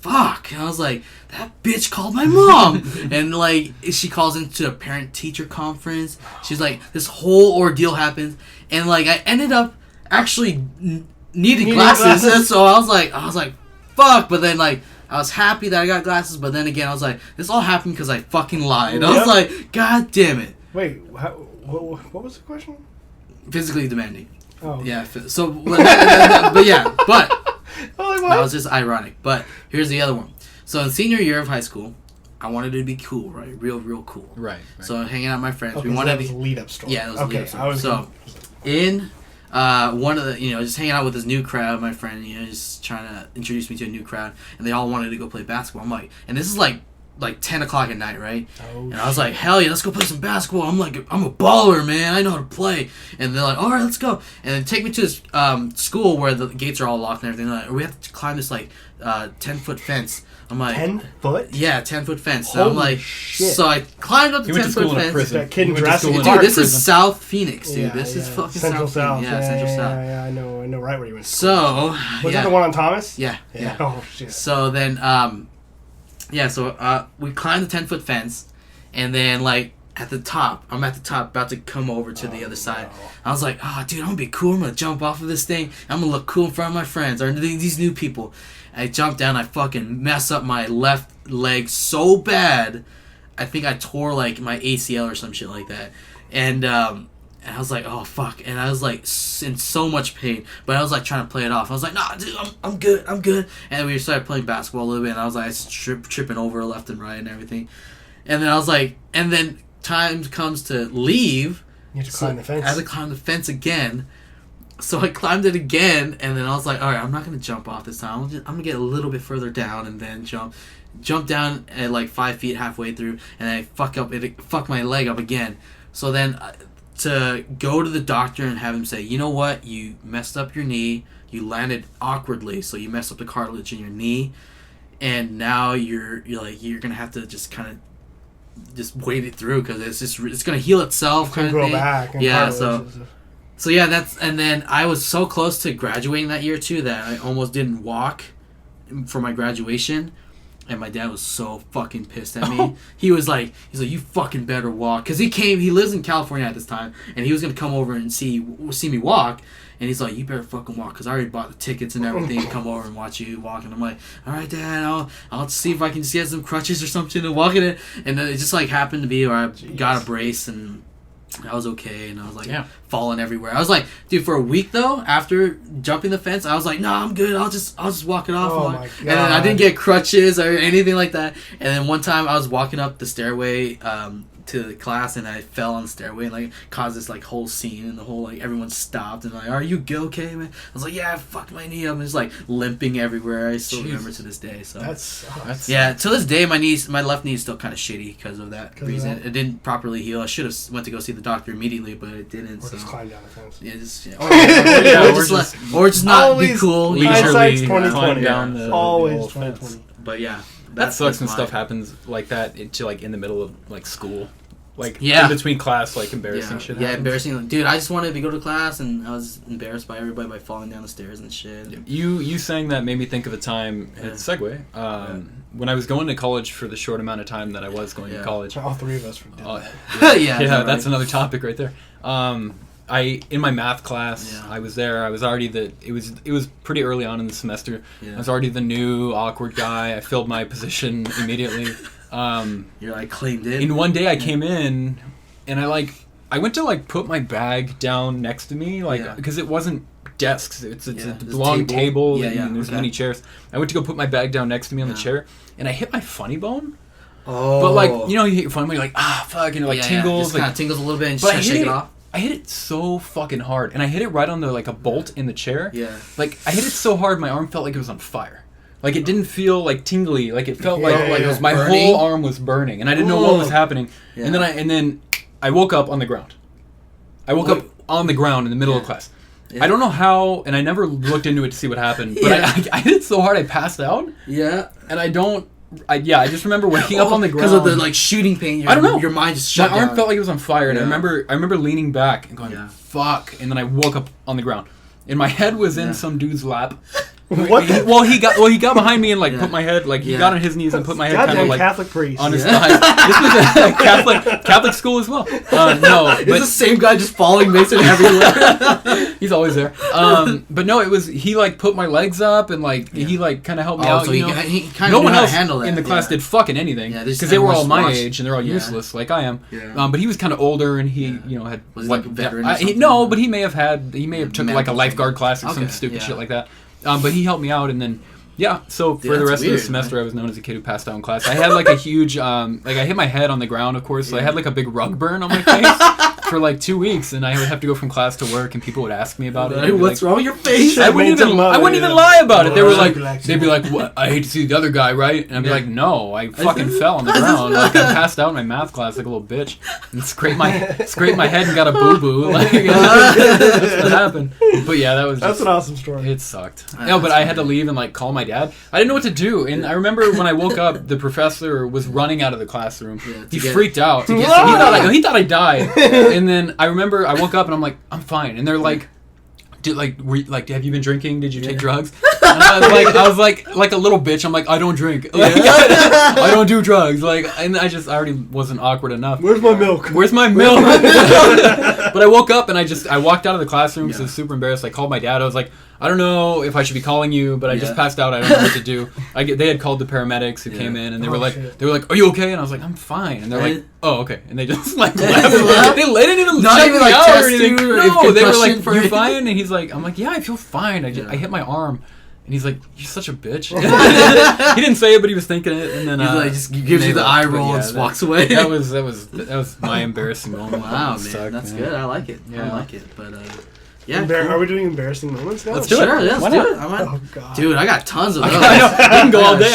fuck. And I was like, that bitch called my mom. And like, she calls into a parent-teacher conference. She's like, this whole ordeal happens. And like, I ended up actually needing glasses. So I was like, fuck. But then like, I was happy that I got glasses. But then again, I was like, this all happened because I fucking lied. I was like, God damn it. Wait, what was the question? Physically demanding. Oh. Yeah, so, but that was just ironic. But here's the other one. So in senior year of high school, I wanted to be cool, right? Real cool. Right. So hanging out with my friends, we wanted to be lead up story. Yeah, it was a lead up story. So in one of the, just hanging out with this new crowd, my friend, just trying to introduce me to a new crowd, and they all wanted to go play basketball. I'm like, and this is like 10 o'clock at night, right? And I was like, hell yeah, let's go play some basketball. I'm like, I'm a baller, man. I know how to play. And they're like, all right, let's go. And then take me to this school where the gates are all locked and everything. Like, we have to climb this 10-foot fence. I'm like, 10 foot? Yeah, 10-foot fence. Holy so I'm like, shit. So I climbed up the 10-foot fence. That kid in Jurassic Dude, Park this prison. is South Phoenix, dude. Yeah, this is fucking Central South. Yeah, Central South. Yeah, I know right where you went. So, was that the one on Thomas? Yeah. Oh shit. So then, we climbed the 10-foot fence, and then like I'm at the top, about to come over to the other side. No. I was like, oh, dude, I'm gonna be cool. I'm gonna jump off of this thing. I'm gonna look cool in front of my friends or these new people. I jumped down. I fucking messed up my left leg so bad. I think I tore like my ACL or some shit like that. And I was like, oh fuck. And I was like in so much pain, but I was like trying to play it off. I was like, nah, dude, I'm good. And we started playing basketball a little bit, and I was like tripping over left and right and everything. And then I was like, and then time comes to leave. You have to climb the fence. I had to climb the fence again. So I climbed it again, and then I was like, all right, I'm not gonna jump off this time. I'm gonna get a little bit further down and then jump down at like 5 feet halfway through, and I fuck my leg up again. So then to go to the doctor and have him say, you know what, you messed up your knee, you landed awkwardly, so you messed up the cartilage in your knee, and now you're gonna have to just kind of just wait it through because it's gonna heal itself. Kind of grow back. Yeah. So yeah, and then I was so close to graduating that year too that I almost didn't walk for my graduation. And my dad was so fucking pissed at me. He's like, you fucking better walk. Because he lives in California at this time, and he was going to come over and see me walk. And he's like, you better fucking walk, because I already bought the tickets and everything to come over and watch you walk. And I'm like, all right, Dad, I'll see if I can get some crutches or something to walk in it. And then it just like happened to be where I got a brace, and I was okay, and I was like falling everywhere. I was like, dude, for a week though, after jumping the fence, I was like, nah, I'm good. I'll just walk it off. Oh my God. And then I didn't get crutches or anything like that. And then one time I was walking up the stairway to the class, and I fell on the stairway and like caused this like whole scene, and the whole like everyone stopped and like, are you okay, man? I was like, yeah, I fucked my knee up, and just like limping everywhere. I still remember to this day. So that's yeah. To this day, my left knee is still kind of shitty because of that reason. It didn't properly heal. I should have went to go see the doctor immediately, but it didn't. Or just climb down the fence. Yeah, or just not always, be cool. Hindsight's 2020. Down the always the 2020. But yeah, that sucks when stuff happens like that into like in the middle of like school. Like, in between class, like, embarrassing shit happens. Yeah, embarrassing. Dude, I just wanted to go to class, and I was embarrassed by everybody by falling down the stairs and shit. You saying that made me think of a time, it's a segue, when I was going to college for the short amount of time that I was going to college. All three of us did that. That's another topic right there. In my math class, I was there. I was already it was pretty early on in the semester. I was already the new awkward guy. I filled my position immediately. You're like claimed in. And one day I came in, and I went to like put my bag down next to me, like because it wasn't desks. It's a long table and there's many chairs. I went to go put my bag down next to me on the chair, and I hit my funny bone. Oh. But like you hit your funny bone, you're like fuck, and it like tingles, kind of tingles a little bit, and just shake it off. I hit it so fucking hard, and I hit it right on the like a bolt in the chair. Yeah. Like I hit it so hard, my arm felt like it was on fire. Like it didn't feel like tingly. Like it felt like it was my whole arm was burning, and I didn't know what was happening. Yeah. And then I woke up on the ground. I woke up on the ground in the middle of class. Yeah. I don't know how, and I never looked into it to see what happened. But I hit it so hard I passed out. Yeah. And I just remember waking up on the ground because of the like shooting pain. I don't know. Your mind just shut down. My arm felt like it was on fire, and I remember leaning back and going, "Fuck!" And then I woke up on the ground, and my head was in some dude's lap. What? He got behind me and like put my head he got on his knees and put my head kind of like Catholic priest on his thigh. This was a Catholic school as well. No, it's the same guy just following Mason everywhere. He's always there. But no, it was he like put my legs up and like he like kind of helped me out. So he kind of no one else handle that. In the class did fucking anything because they were all my age and they're all useless like I am. But he was kind of older and he had was he like a veteran or something? No, but he may have took like a lifeguard class or some stupid shit like that. But he helped me out, and then so for the rest of the semester, I was known as a kid who passed out in class. I had like a huge I hit my head on the ground, of course. So I had like a big rug burn on my face for like 2 weeks, and I would have to go from class to work, and people would ask me about it. What's wrong with your face? I wouldn't even lie about it. They were like, they'd be like, "What? I hate to see the other guy, right?" And I'd be like, "No, I fucking fell on the ground. Like I passed out in my math class like a little bitch, and scraped my head and got a boo boo. Like that's what happened." But yeah, that's an awesome story. It sucked. No, but I had to leave and like call my dad. I didn't know what to do, and I remember when I woke up, the professor was running out of the classroom. He freaked out. He thought I died, and then I remember I woke up and I'm like, I'm fine, and they're like, have you been drinking? Did you take drugs? And I was like a little bitch. I'm like, I don't drink. I don't do drugs. And I already wasn't awkward enough. Where's my milk? But I woke up and I walked out of the classroom because I was super embarrassed. I called my dad. I was like, I don't know if I should be calling you, but I just passed out. I don't know what to do. They had called the paramedics who came in, and they were like, "Are you okay?" And I was like, "I'm fine." And they're like, "Oh, okay." And they just like left. They didn't even check me out or anything. No, they were like, "You're fine." And he's like, "I'm like, yeah, I feel fine. I hit my arm." And he's like, "You're such a bitch." He didn't say it, but he was thinking it. And then he just gives you the eye roll and just walks away. That was my embarrassing moment. Wow, man, that's good. I like it. I like it. But yeah, cool. Are we doing embarrassing moments now? Let's do it. Let's do it. Oh god, dude, I got tons of those. I know. We can go all day.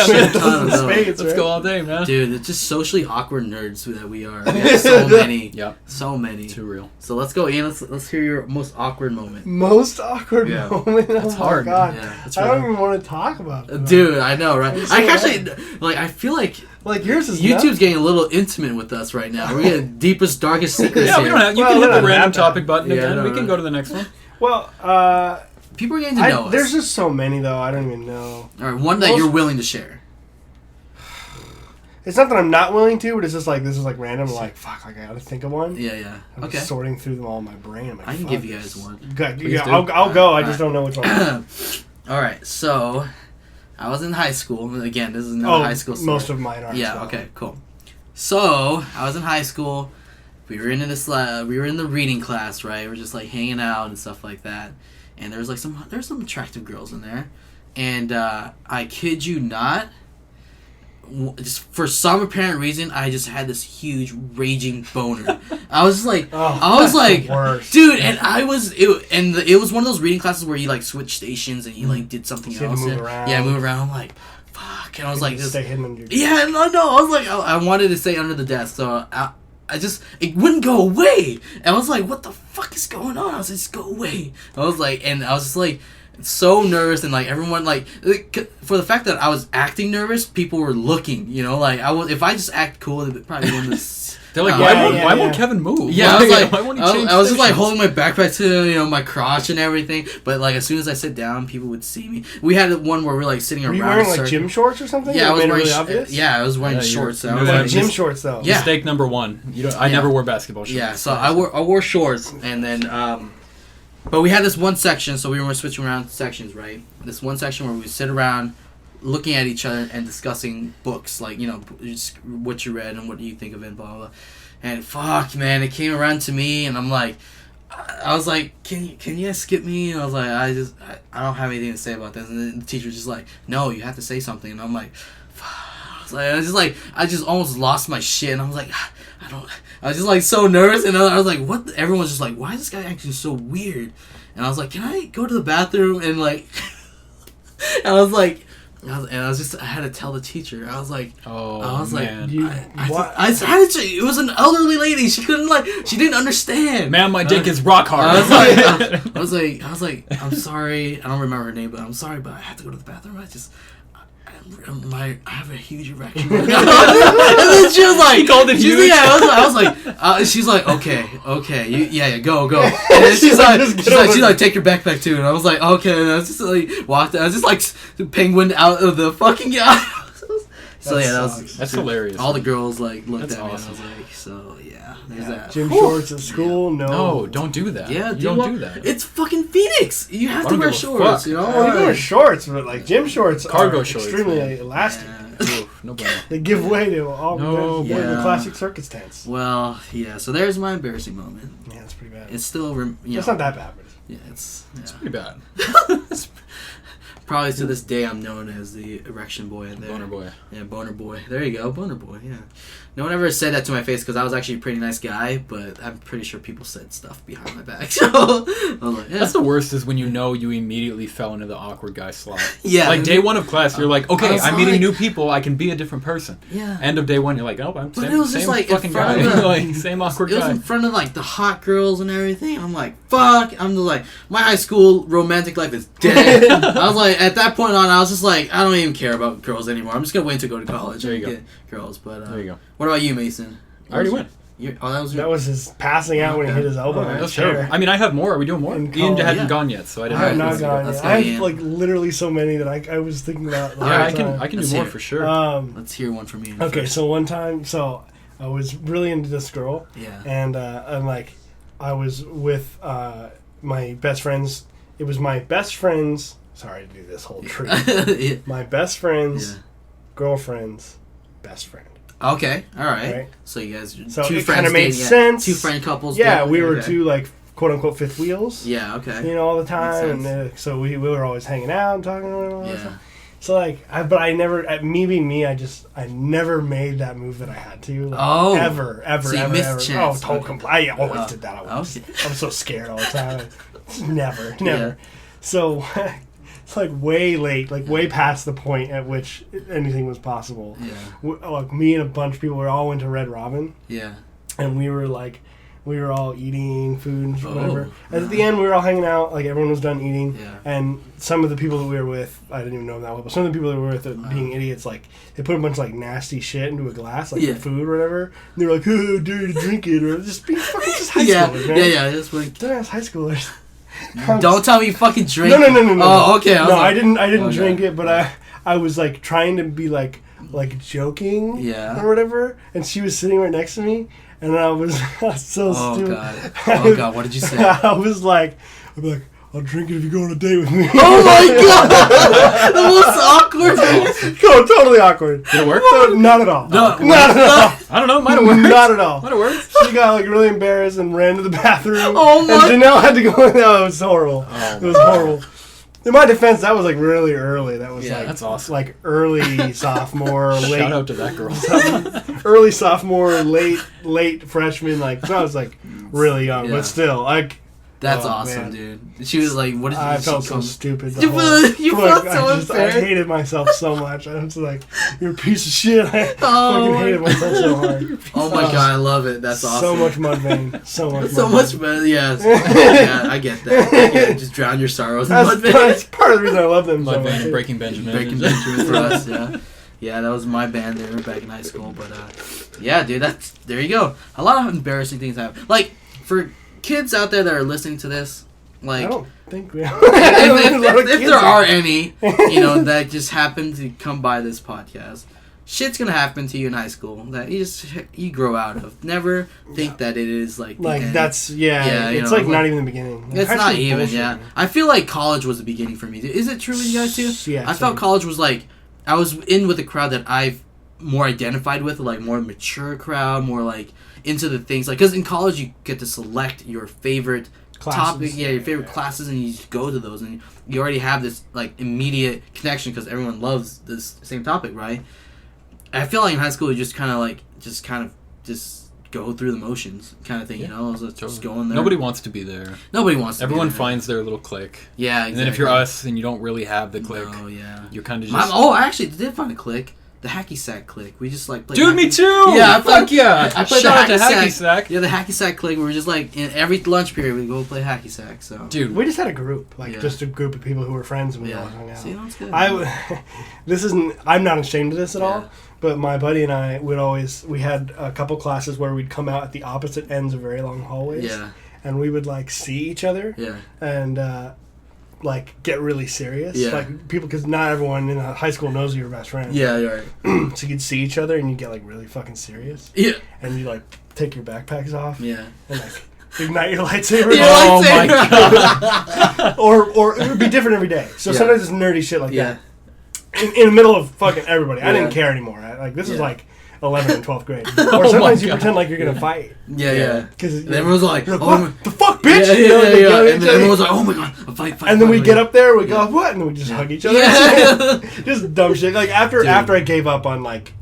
Let's go all day, man. Dude, it's just socially awkward nerds that we are. We have so many. Yeah. So many. Too real. So let's go, Ian. Let's hear your most awkward moment. Most awkward moment? That's hard. God. Yeah, I don't even want to talk about it. Dude, I know, right? I actually, I feel like yours is YouTube's getting a little intimate with us right now. We're getting deepest, darkest secrets here. We don't have. You can hit the random topic button again. We can go to the next one. Well, people are getting to know us. There's just so many, though. I don't even know. All right, one that you're willing to share. It's not that I'm not willing to, but it's just like, this is like random. I'm like, fuck, I gotta think of one. Yeah. I'm sorting through them all in my brain. I'm like, I can give you guys one. Good. Yeah, I'll go. I just don't know which one. All right, so I was in high school. Again, this is another high school story. Most of mine are. Yeah, okay, cool. So I was in high school, we were in the reading class, right? We're just like hanging out and stuff like that, and there's some attractive girls in there, and I kid you not, just for some apparent reason, I just had this huge raging boner. I was like, dude, and it was one of those reading classes where you like switch stations and you like did something else. Move around. Yeah, move around. I'm like, fuck, and I was like, stay hidden under your desk. Yeah, no, I was like, I wanted to stay under the desk, so it wouldn't go away. And I was like, what the fuck is going on? I was like, just go away. I was like, and I was just like, so nervous, and like everyone like for the fact that I was acting nervous, people were looking, like if I just act cool, they probably wouldn't. They're like, why won't Kevin move? Yeah, I was like, why won't he change I was just like holding my backpack to my crotch and everything, but like as soon as I sit down, people would see me. We had one where we're like sitting around. Were you wearing like gym shorts or something? Yeah, I was wearing. Really obvious? Yeah, I was wearing shorts. Gym shorts though. Yeah. Mistake number one. I never wore basketball shorts. Yeah, so I wore shorts, and then but we had this one section, so we were switching around sections, right? This one section where we sit around looking at each other and discussing books, like, just what you read and what do you think of it, blah, blah, blah. And fuck, man, it came around to me, and I'm like, I was like, can you guys skip me? And I was like, I don't have anything to say about this. And then the teacher was just like, no, you have to say something. And I'm like, fuck. I just almost lost my shit, and I was like, I was just like so nervous, and I was like, what? Everyone's just like, why is this guy acting so weird? And I was like, can I go to the bathroom? And like, and I was like, I had to tell the teacher. I was like, man. it was an elderly lady. She didn't understand. Man, my dick is rock hard. I was like, I'm sorry. I don't remember her name, but I'm sorry, but I have to go to the bathroom. I have a huge erection. And then she was like, called it huge. Yeah, I was like, she's like, okay, go. And then she's like, take your backpack too. And I was like, okay. And I was just like, walked. I was just like penguined out of the fucking. So that's hilarious. All the girls like looked at me, awesome. and I was like, so yeah, there's that. Gym shorts at school? No, don't do that. Yeah, don't do that. It's fucking Phoenix. You have to wear shorts. You can wear shorts, but like gym shorts, cargo are shorts, extremely elastic. Yeah. No bueno. They give way to all the classic circus tents. Well, yeah. So there's my embarrassing moment. Yeah, it's pretty bad. It's still, it's not that bad, but it's pretty bad. Probably to this day, I'm known as the erection boy. Boner boy. Yeah, boner boy. There you go, boner boy. Yeah. No one ever said that to my face because I was actually a pretty nice guy, but I'm pretty sure people said stuff behind my back. So I was like, yeah. That's the worst is when you immediately fell into the awkward guy slot. Yeah. Like day one of class, you're like, okay, I'm meeting new people. I can be a different person. Yeah. End of day one, you're like, oh, I'm same like fucking guy. Like same awkward guy. It was in front of like the hot girls and everything. I'm like, fuck. I'm just like, my high school romantic life is dead. I was like, at that point on, I was just like, I don't even care about girls anymore. I'm just gonna wait to go to college. There you go. Get girls. But there you go. What about you, Mason? I already went. That was his passing out when he hit his elbow. That's terrible. I mean, I have more. Are we doing more? Ian hadn't gone yet, so I didn't. I have not gone yet. I have like literally so many that I was thinking about. I can do more for sure. Let's hear one from Ian. Okay, first. so one time, I was really into this girl. Yeah. And I was with my best friends. It was my best friend's. Sorry to do this whole tree. Yeah. My best friend's girlfriend's best friend. Okay, all right. So you guys, so two it friends kind of made sense. Two friend couples. Yeah, we were two like quote unquote fifth wheels. Yeah, okay. All the time, and so we were always hanging out and talking and all that stuff. So but I never, me being me, I never made that move that I had to. Like, ever. So you missed a chance. Oh, I always did that. I was so scared all the time. Never. Yeah. So. It's like way late, like way past the point at which anything was possible. Yeah. Like me and a bunch of people, we all went to Red Robin. Yeah. And we were all eating food and whatever. And at the end, we were all hanging out, like everyone was done eating. Yeah. And some of the people that we were with, I didn't even know them that well, but some of the people that we were with, being idiots, like they put a bunch of like nasty shit into a glass, like food or whatever. And they were like, "Oh, dare you to drink it?" Or just being fucking just high schoolers, man. Yeah. Just like dumbass high schoolers. Don't tell me you fucking drink. No. Oh, okay. I didn't drink it, but I was like trying to be like joking, or whatever. And she was sitting right next to me, and I was so stupid. Oh god, what did you say? I was like, I'll drink it if you go on a date with me. Oh my god! The most awkward. Oh, totally awkward. Did it work? No, not at all. No, not at all. I don't know. Might have worked. Not at all. Might have worked. She got like really embarrassed and ran to the bathroom. Oh my! And Janelle had to go. No, it was horrible. Oh, it was horrible. In my defense, that was like really early. That was like that's awesome. Like early sophomore, late. Shout out to that girl. Early sophomore, late freshman. Like so I was like really young, but still like. That's awesome, man. dude. She was like, "What is?" I felt so stupid. You felt so I hated myself so much. I was like, "You're a piece of shit." I fucking hated myself so hard. Oh my god, I love it. That's awesome. So much mud vein. So much. So mud much vein. better. Yes. Yeah, I get that. Yeah, just drown your sorrows in mud vein. That's part of the reason I love them Mud so Vein, much. Breaking Benjamin. Breaking Benjamin for us. Yeah. Yeah, that was my band there back in high school. But yeah, dude, there you go. A lot of embarrassing things happen. Like for kids out there that are listening to this. Like, I don't think we have. if there are any, that just happen to come by this podcast, shit's gonna happen to you in high school that you grow out of. Never think that it is like the end. That's it's like not even the beginning. It's not even bullshit, man. I feel like college was the beginning for me. Is it true with you guys too? Yeah. I felt college was like I was in with a crowd that I've more identified with, like more mature crowd, more like into the things like because in college you get to select your favorite. Topic, your favorite classes, and you just go to those, and you already have this like immediate connection because everyone loves this same topic, right? I feel like in high school you just kind of go through the motions, kind of thing, just going there. Nobody wants to be there. Nobody wants to. Everyone be there. finds their little clique. Yeah, exactly. And then if you're us and you don't really have the clique, you're kind of just. I actually did find a clique. The hacky sack clique. We just like played. Dude, me too. Yeah, fuck yeah. I played Shout out to hacky hacky sack. Yeah, the hacky sack clique. We were just like in every lunch period we go play hacky sack. So dude, we just had a group, just a group of people who were friends and we all hung out. See, that's good. I'm not ashamed of this at all. But my buddy and I we had a couple classes where we'd come out at the opposite ends of very long hallways. Yeah. And we would like see each other. Yeah. And like get really serious. Yeah. Like people, because not everyone in high school knows you're your best friend. Yeah, you're right. So you'd see each other and you get like really fucking serious. Yeah. And you like take your backpacks off. Yeah. And like ignite your lightsaber. My god. or it would be different every day. So sometimes it's nerdy shit like that. In the middle of fucking everybody. I didn't care anymore. This is like 11th and 12th grade. Or sometimes you pretend like you're going to fight. Yeah. Because everyone's like, what the fuck, bitch? Yeah. And then everyone's like, oh my god, fight. And then we get up there, we go, what? And then we just hug each other. Yeah. Just dumb shit. Like after I gave up on like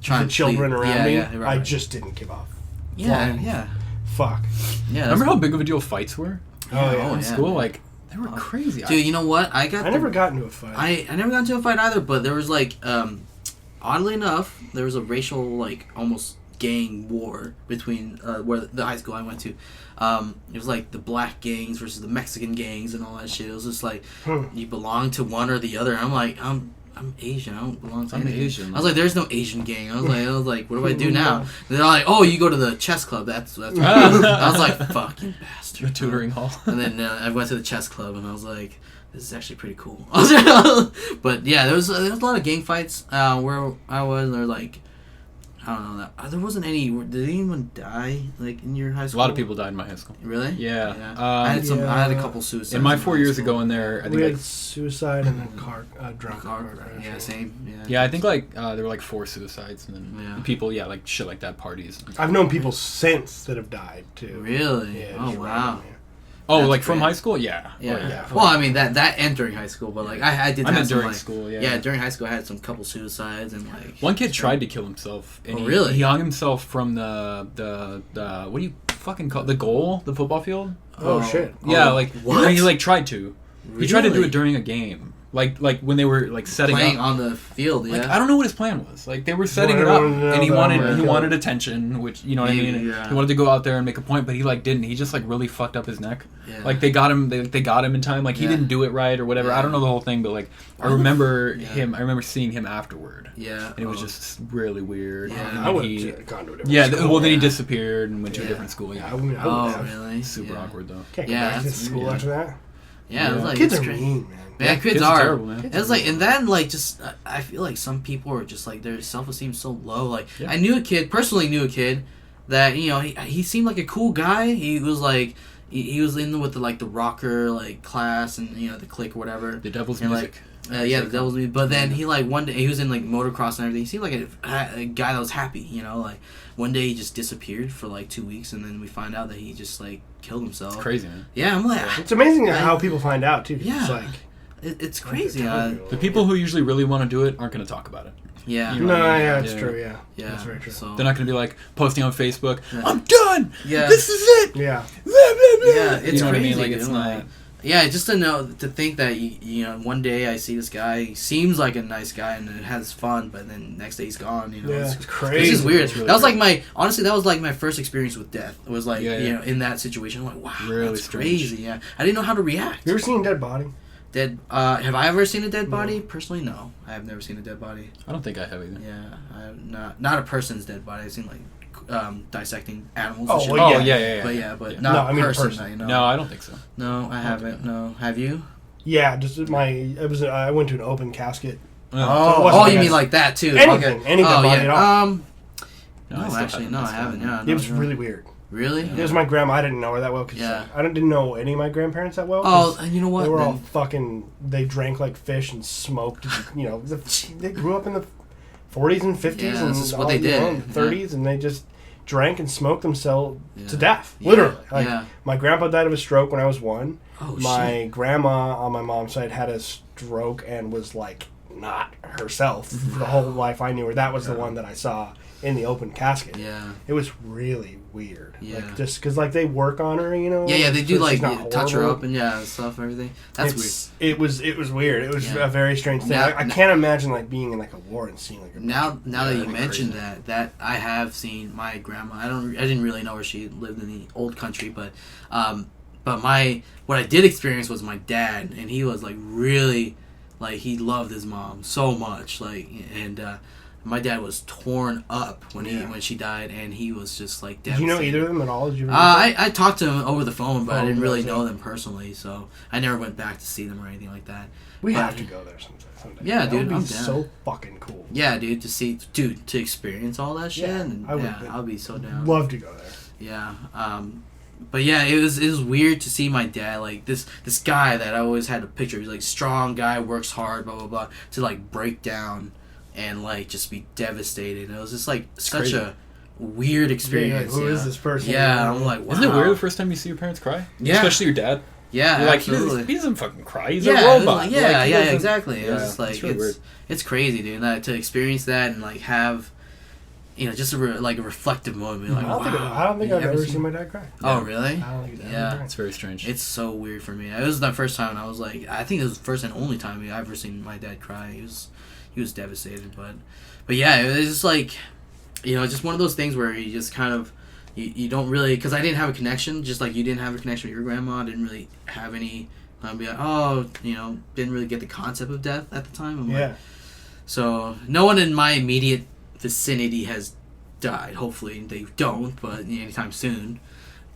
trying the children around me, right. I just didn't give up. Yeah. Fuck. Yeah. Remember how big of a deal fights were? In school? Like, they were crazy. Dude, you know what? I never got into a fight. I never got into a fight either, but there was like, oddly enough, there was a racial, like, almost gang war between where the high school I went to. It was like the black gangs versus the Mexican gangs and all that shit. It was just like, you belong to one or the other. I'm like, I'm Asian. I don't belong to anything. Asian. I was like, there's no Asian gang. I was like, what do I do now? And they're like, oh, you go to the chess club. That's what I was like, fucking bastard. The tutoring hall. And then I went to the chess club and I was like, this is actually pretty cool. But yeah, there was a lot of gang fights where I was. They're like, I don't know. There wasn't any. Did anyone die like in your high school? A lot of people died in my high school. Really? Yeah. I had a couple suicides. In my 4 years ago in there, I think we had suicide and then drunk. Yeah, same. Yeah, I think like there were like 4 suicides and then people, like shit like that, parties. I've known people since that have died too. Really? Yeah, oh wow. Oh, That's like from great. high school? Yeah. Yeah. Well, I mean that entering high school, but like I did. I meant some, during school. Yeah. Yeah, during high school I had some couple suicides and like. One kid tried to kill himself. And really? He hung himself from the what do you fucking call it? The goal? The football field? Oh shit. Yeah, like what? He like tried to. Really? He tried to do it during a game. Like when they were like setting playing up on the field. Yeah. Like I don't know what his plan was. Like they were setting it up, and he wanted attention, which what I mean. Yeah. He wanted to go out there and make a point, but he like didn't. He just like really fucked up his neck. Yeah. Like they got him. They got him in time. Like he didn't do it right or whatever. Yeah. I don't know the whole thing, but like I remember him. I remember seeing him afterward. Yeah. And it was just really weird. Yeah. I would have gone to a different Yeah. school. well, then he disappeared and went to a different school. Yeah, Yeah. I would have. Really? Super awkward though. Can't go back to school after that. Yeah, it was like kids it's are crazy. mean, man. Man, kids are are. terrible, man. It was like, and then like just I feel like some people are just like their self-esteem so low. Like I personally knew a kid that he seemed like a cool guy. He was like he was in with the rocker class and the clique or whatever. The Devil's and, Music. The Devil's Music. But then he one day he was in motocross and everything. He seemed like a guy that was happy. One day he just disappeared for 2 weeks, and then we find out that he just killed himself. It's crazy, man. Yeah, I'm like, it's amazing how people find out too. Yeah, it's crazy. The people who usually really want to do it aren't going to talk about it. Yeah. It's true. Yeah, that's very true. So, they're not going to be posting on Facebook. Yeah. I'm done. Yeah. This is it. Yeah. Yeah, it's you know crazy. What I mean? It's not. Yeah, just to think that one day I see this guy, he seems like a nice guy and has fun, but then next day he's gone. It's crazy. It's just weird. It's really that was weird. that was my first experience with death. It was in that situation. I'm like, wow, really that's strange. Crazy. Yeah, I didn't know how to react. You ever seen a dead body? Have I ever seen a dead body? Personally, no. I have never seen a dead body. I don't think I have either. Yeah, I have not a person's dead body. I've seen dissecting animals. Oh, and shit. well, yeah. But not a person. No, I don't think so. No, I haven't. No, have you? Yeah, just I went to an open casket. You mean like that too? Anything dead body at all. I haven't. Yeah, it was really weird. Really? It was my grandma. I didn't know her that well because I didn't know any of my grandparents that well. Oh, and you know what? They were all fucking. They drank like fish and smoked. They grew up in the 40s and 50s and this is what they did. 30s, and they just drank and smoked themselves to death. Literally. My grandpa died of a stroke when I was 1. Oh, my grandma on my mom's side had a stroke and was not herself the whole life I knew her. That was the one that I saw in the open casket. Yeah. It was really weird. Yeah. Just because they work on her, Yeah, they do so touch her up and stuff and everything. That's weird. It was weird. It was a very strange thing. I can't imagine being in a war and seeing now that you mentioned that I have seen my grandma. I didn't really know where she lived in the old country, but what I did experience was my dad, and he was really he loved his mom so much, and my dad was torn up when she died, and he was just devastated. Did you know either of them at all? Did you I talked to him over the phone, but I didn't really know them personally, so I never went back to see them or anything like that. We have to go there someday. Yeah, that dude, would be I'm down. So fucking cool. Yeah, dude, to experience all that shit. I'll be so down. Love to go there. Yeah, but yeah, it was weird to see my dad this guy that I always had a picture. He's strong guy, works hard, blah blah blah, to break down and just be devastated. And it was just such crazy. A weird experience. Who is this person? Yeah, I'm like, wow. Isn't it weird the first time you see your parents cry? Yeah, especially your dad. Yeah, you're absolutely. He doesn't fucking cry. He's a robot. Exactly. It was it's really weird. It's crazy, dude. To experience that and have. Just a reflective moment. I don't think I've ever seen my dad cry. Oh, really? I don't think it's very strange. It's so weird for me. It was the first time, and I was I think it was the first and only time I've ever seen my dad cry. He was devastated, but yeah, it was just just one of those things where you just kind of you don't really, because I didn't have a connection, just like you didn't have a connection with your grandma. I didn't really have any. I'd be didn't really get the concept of death at the time. So no one in my immediate vicinity has died. Hopefully they don't, but anytime soon.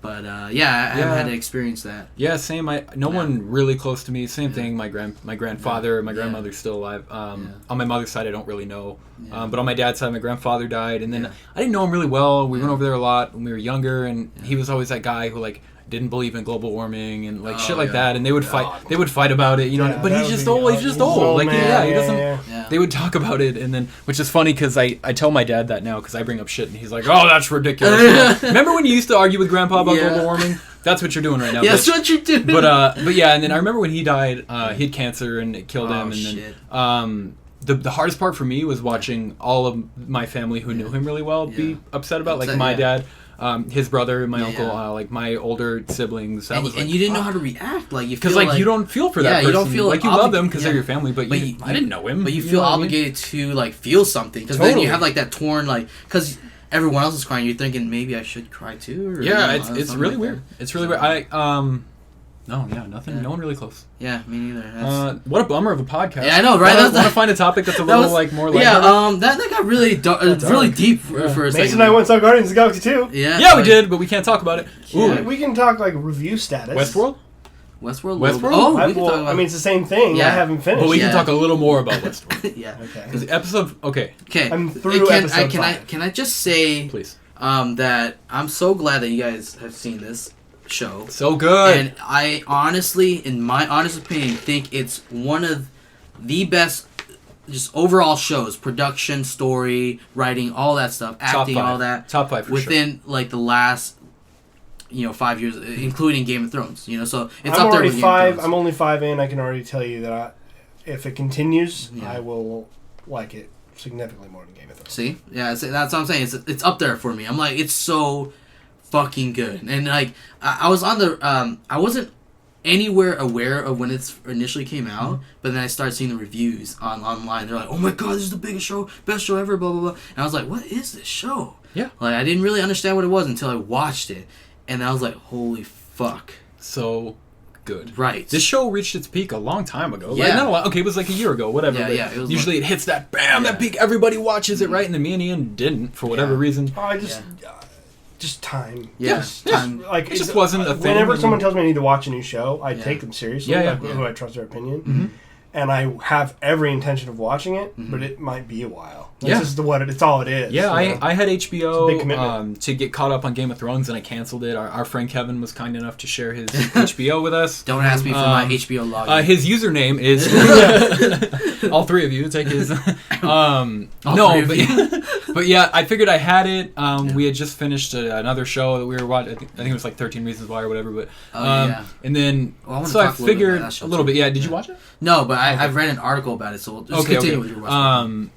But I haven't had to experience that. Yeah, same. No one really close to me. Same thing. My grandfather, my grandmother's still alive. On my mother's side, I don't really know. But on my dad's side, my grandfather died, and then I didn't know him really well. We went over there a lot when we were younger, and he was always that guy who didn't believe in global warming and shit like that, and they would fight. They would fight about it, but he's just old. He's just old. He doesn't. Yeah. They would talk about it, and then which is funny because I tell my dad that now because I bring up shit, and he's like, "Oh, that's ridiculous." Remember when you used to argue with Grandpa about global warming? That's what you're doing right now. Yeah, that's what you're doing. But yeah, and then I remember when he died, he had cancer and it killed him, and shit. then the hardest part for me was watching all of my family who knew him really well be upset about my dad. His brother, my uncle, my older siblings. And you didn't know how to react, because you don't feel for that person. You don't feel you love them because they're your family, but I didn't know him. But you feel obligated to feel something, because then you have that torn because everyone else is crying. You're thinking maybe I should cry too. Or, it's really weird. It's really weird. Nothing. No one really close. Yeah, me neither. What a bummer of a podcast. Yeah, I know, right? Want to find a topic that's a little more like that got really really deep for a second. Mason and I went saw Guardians of the Galaxy 2. Yeah, we did, but we can't talk about it. Ooh. We can talk review status. Westworld. Oh, we can talk about. I mean, it's the same thing. Yeah. I haven't finished. But we can talk a little more about Westworld. Yeah. Okay. Because episode. Okay. I'm through episode 5. Can I just say, please, that I'm so glad that you guys have seen this show. So good. And I honestly, in my honest opinion, think it's one of the best just overall shows. Production, story, writing, all that stuff. Acting, all that. Top 5 for within, like, the last, 5 years, including Game of Thrones. So it's I'm up there already with Game 5. of Thrones. I'm only 5 in. I can already tell you that if it continues, I will like it significantly more than Game of Thrones. See? Yeah, that's what I'm saying. It's up there for me. I'm like, it's so fucking good. And, like, I was on the... I wasn't anywhere aware of when it initially came out, but then I started seeing the reviews online. They're like, oh my god, this is the biggest show, best show ever, blah, blah, blah. And I was like, what is this show? Yeah. Like, I didn't really understand what it was until I watched it. And I was like, holy fuck. So... good. Right. This show reached its peak a long time ago. Yeah. Like, not a lot. Okay, it was like a year ago, whatever. Yeah, it was usually it hits that that peak. Everybody watches it, right? And then me and Ian didn't for whatever reason. Oh, just time. Time. Like it just wasn't a thing. Whenever someone tells me I need to watch a new show, I take them seriously. Yeah. Who I trust their opinion. And I have every intention of watching it, but it might be a while. That's just it's all it is. Yeah, I had HBO big commitment. to get caught up on Game of Thrones, and I canceled it. Our friend Kevin was kind enough to share his HBO with us. Don't ask me for my HBO login. His username is all three of you. Take his. But yeah, I figured I had it. We had just finished another show that we were watching. I think it was like 13 Reasons Why or whatever. But and then I figured a little bit. Yeah, did you watch it? No, but I've read an article about it, so we'll just continue with your watch.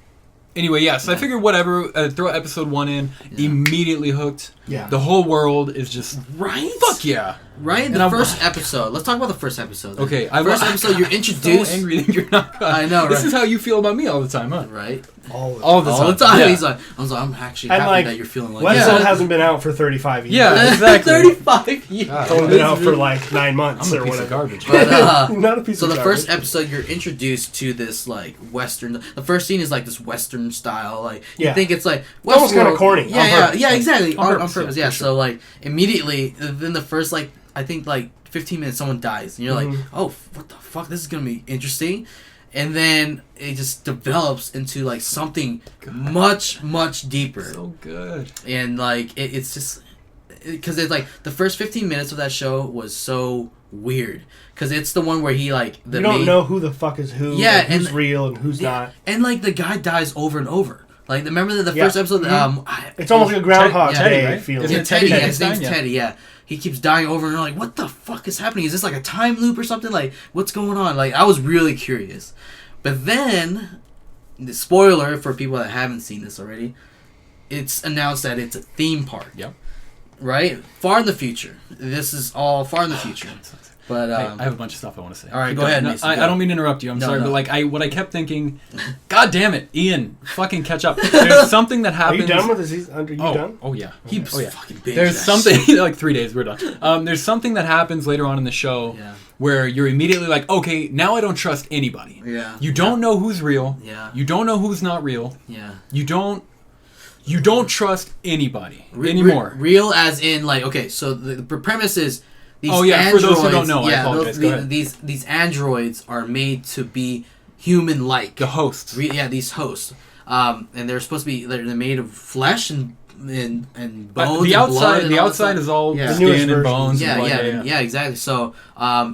Anyway, so I figured whatever, throw episode 1 in, immediately hooked. Yeah. The whole world is just... Right? Fuck yeah. Right? The first episode. Let's talk about the first episode. Then. Okay. First episode, you're introduced... so angry that you're not... I know, right? This is how you feel about me all the time, huh? Right? All the time. Yeah. He's like, I'm actually happy that you're feeling like Westworld hasn't been out for 35 years. Yeah, exactly. 35 years. It's only been out for like 9 months or whatever. Garbage. But, not a piece so of the garbage. first episode, you're introduced to this like Western. The first scene is like this Western style. Like you think it's like almost kind of corny. Yeah, exactly. On purpose. Yeah. Sure. So like immediately, then the first like I think like 15 minutes, someone dies, and you're like, oh, what the fuck? This is gonna be interesting. And then it just develops into like something much deeper. So good. And like it's just because it's like the first 15 minutes of that show was so weird because it's the one where he like you don't know who the fuck is who, and who's real and who's not, and like the guy dies over and over. Like remember the first episode? It's almost like a Groundhog Day right? feeling. Yeah, Teddy. His name's Teddy. Yeah. He keeps dying over and you're like, what the fuck is happening? Is this like a time loop or something? Like, what's going on? Like, I was really curious. But then, the spoiler for people that haven't seen this already, it's announced that it's a theme park. Yep. Right? Far in the future. This is all far in the future. But I have a bunch of stuff I want to say. All right, go ahead. No, I don't mean to interrupt you. I'm sorry, but like what I kept thinking, God damn it, Ian, fucking catch up. There's something that happens. Are you done with this season? Are you done? Oh yeah. Fucking big. There's something like 3 days. We're done. There's something that happens later on in the show where you're immediately like, okay, now I don't trust anybody. Yeah. You don't know who's real. Yeah. You don't know who's not real. Yeah. You don't trust anybody anymore. Real as in like okay, so the premise is. These androids, for those who don't know, I apologize. Go ahead. These androids are made to be human-like. The hosts. These hosts. And they're supposed to be they're made of flesh and bones. The outside, and the outside is all skin and bones. Yeah, exactly. So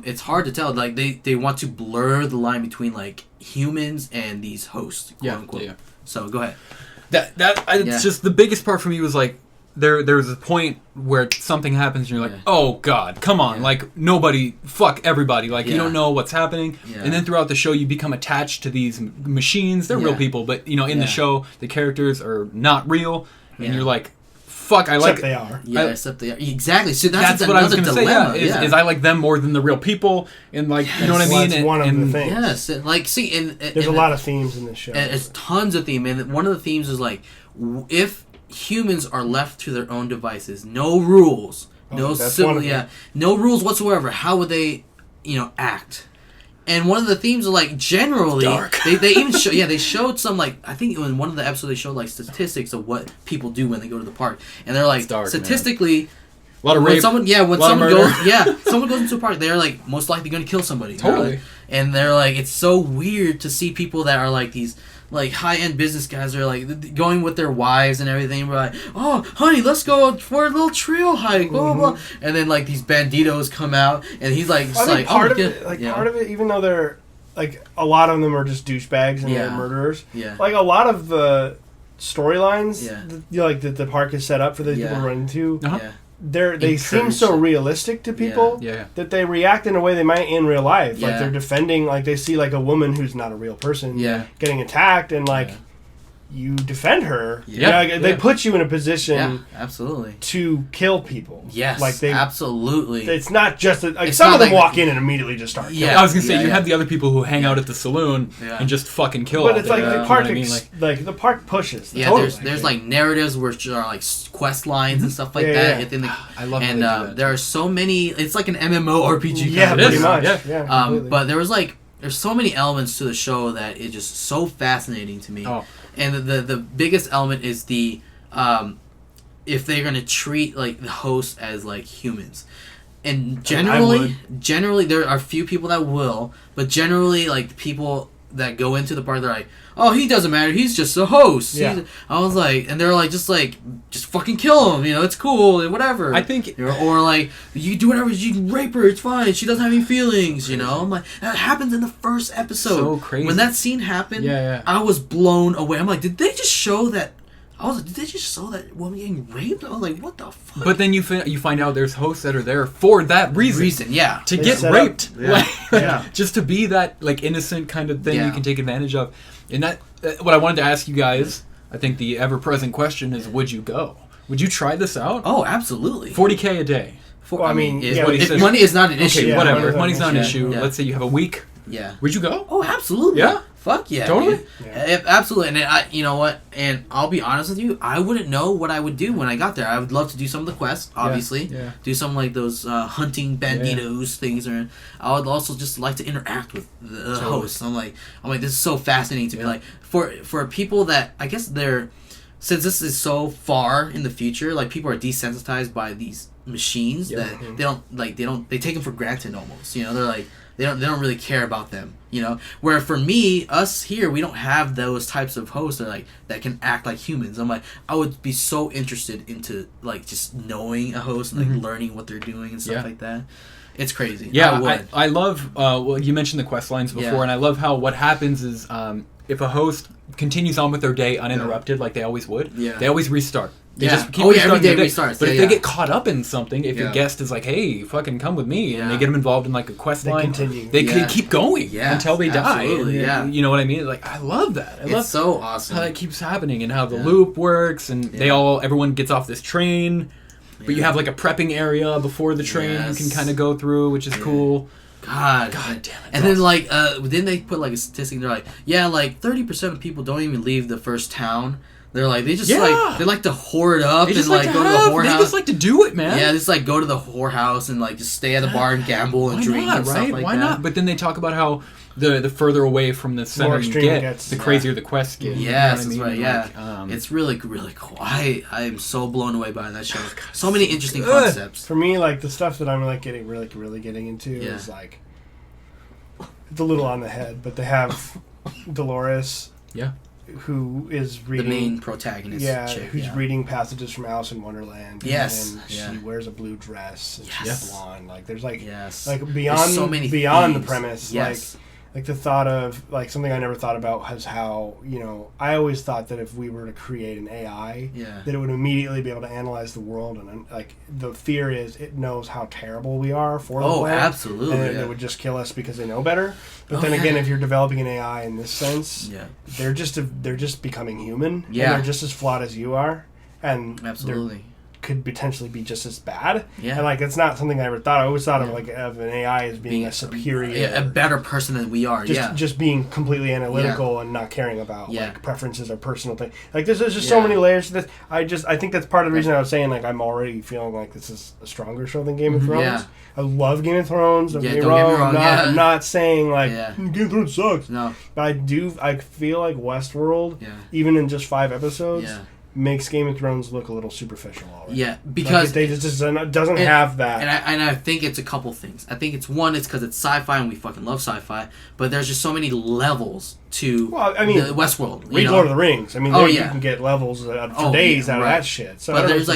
it's hard to tell. Like they want to blur the line between like humans and these hosts, quote unquote. Yeah. So go ahead. It's just the biggest part for me was like. There's a point where something happens and you're like, oh God, come on. Like, nobody, fuck everybody. Like, you don't know what's happening. Yeah. And then throughout the show, you become attached to these machines. They're real people, but, in the show, the characters are not real. And you're like, fuck, Except they are. Yeah, except they are. Exactly. So that's what I was going to say, is I like them more than the real people. And, like, you know what I mean? That's one of the things. Yes. Like, see, there's a lot of themes in this show. There's tons of themes. And one of the themes is, like, if humans are left to their own devices, no rules, no rules whatsoever, how would they, act? And one of the themes are like generally they even show they showed some like I think in one of the episodes they showed like statistics of what people do when they go to the park, and they're like statistically. A lot of rape. Someone goes into a park, they're like most likely going to kill somebody. Totally. And they're like, it's so weird to see people that are like these like high-end business guys are like going with their wives and everything. We're like, oh, honey, let's go for a little trail hike, blah blah blah. And then like these banditos come out, and he's like, just like part of it, even though they're like a lot of them are just douchebags and they're murderers. Yeah. Like a lot of the storylines, that the park is set up for the people to run into. Uh-huh. They seem so realistic to people that they react in a way they might in real life. Like they're defending, like they see like a woman who's not a real person getting attacked, and like you defend her. They put you in a position absolutely to kill people. Yes, like they absolutely. It's not just some of them walk in and immediately just start. Yeah, I was gonna say you have the other people who hang out at the saloon and just fucking kill. But it's like the park, the park pushes. Yeah, there's like narratives which are like quest lines and stuff like that. I love. And there are so many. It's like an MMORPG. Yeah, pretty much. But there's so many elements to the show that is just so fascinating to me. Oh. And the biggest element is the if they're gonna treat like the hosts as like humans, and generally there are a few people that will, but generally like the people that go into the park, they're like, oh, he doesn't matter, he's just a host. I was like, and they're like just fucking kill him, it's cool, whatever. I think, or like you do whatever, you can rape her, it's fine, she doesn't have any feelings. I'm like, that happens in the first episode. So crazy. When that scene happened, I was blown away. I'm like, did they just show that? Did they just show that woman getting raped? I was like, what the fuck? But then you find out there's hosts that are there for that reason. To get raped. Just to be that like innocent kind of thing you can take advantage of. And that what I wanted to ask you guys, I think the ever-present question is, would you go? Would you try this out? Oh, absolutely. $40K a day. If money is not an issue. Okay, whatever. If money's not an issue, let's say you have a week. Yeah. Would you go? Oh, absolutely. Yeah? Fuck yeah. Totally? Absolutely. And you know what? And I'll be honest with you, I wouldn't know what I would do when I got there. I would love to do some of the quests, obviously. Yeah. Do some like those hunting banditos things. Or I would also just like to interact with the hosts. I'm like, this is so fascinating to me. Like for people that I guess since this is so far in the future, like people are desensitized by these machines that they take them for granted almost. They're like they don't really care about them. Where for me, us here, we don't have those types of hosts that can act like humans. I'm like, I would be so interested into like just knowing a host and like learning what they're doing and stuff like that. It's crazy. Yeah, I love. Well, you mentioned the quest lines before, and I love how what happens is if a host continues on with their day uninterrupted, like they always would, they always restart. They just keep every day restarts. But if they get caught up in something, if your guest is like, "Hey, fucking come with me," and they get them involved in like a quest line, they can keep going until they die. And, you know what I mean? Like I love that. It's so awesome how that keeps happening and how the loop works, and everyone gets off this train. But you have like a prepping area before the train you can kind of go through, which is cool. God damn it. And then like then they put like a statistic, they're like, like 30% of people don't even leave the first town. They're like they just they like to hoard up and like go to the whorehouse. They just like to do it, man. Yeah, they just like go to the whorehouse and like just stay at the bar and gamble and drink and stuff like that. Why not? But then they talk about how the further away from the center you get, the crazier the quests get. Yes, that's right. Yeah, it's really really cool. I am so blown away by that show. So many interesting concepts. For me, like the stuff that I'm like getting really getting into is like it's a little on the head, but they have Dolores. Yeah. Who is reading the main protagonist? Who's reading passages from Alice in Wonderland? Yes, and she wears a blue dress and she's blonde. Like there's like like beyond so many beyond themes. The premise. Like the thought of like something I never thought about was how I always thought that if we were to create an AI, that it would immediately be able to analyze the world, and like the fear is it knows how terrible we are for the planet. Absolutely, and it would just kill us because they know better. But then again, if you're developing an AI in this sense, they're just becoming human. And they're just as flawed as you are, and absolutely could potentially be just as bad. And like it's not something I ever thought. I always thought of an AI as being a superior, a better person than we are. Just being completely analytical and not caring about like preferences or personal things. Like there's just so many layers to this. I think that's part of the reason I was saying like I'm already feeling like this is a stronger show than Game of Thrones. I love Game of Thrones. Don't get me wrong. I'm not saying like Game of Thrones sucks. No, but I feel like Westworld, even in just 5 episodes, makes Game of Thrones look a little superficial already. Yeah, because like, it just doesn't have that. And I think it's a couple things. I think it's because it's sci-fi and we fucking love sci-fi, but there's just so many levels to the Westworld. Read Lord of the Rings. I mean, you can get levels for days out of that shit. So but there's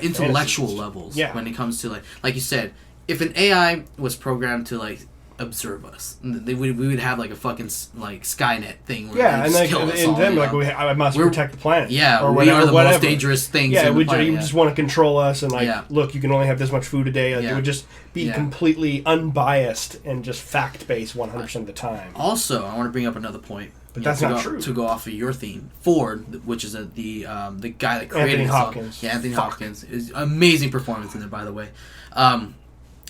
intellectual levels when it comes to like you said, if an AI was programmed to like observe us, we would have like a fucking like Skynet thing where and like in them I must protect the planet, or we are the most dangerous things you just want to control us and look, you can only have this much food a day. It would just be completely unbiased and just fact-based 100% of the time. Also, I want to bring up another point, but that's not true. To go off of your theme, Ford, which is the guy that created Anthony Hopkins. Anthony Hopkins is amazing performance in there, by the way.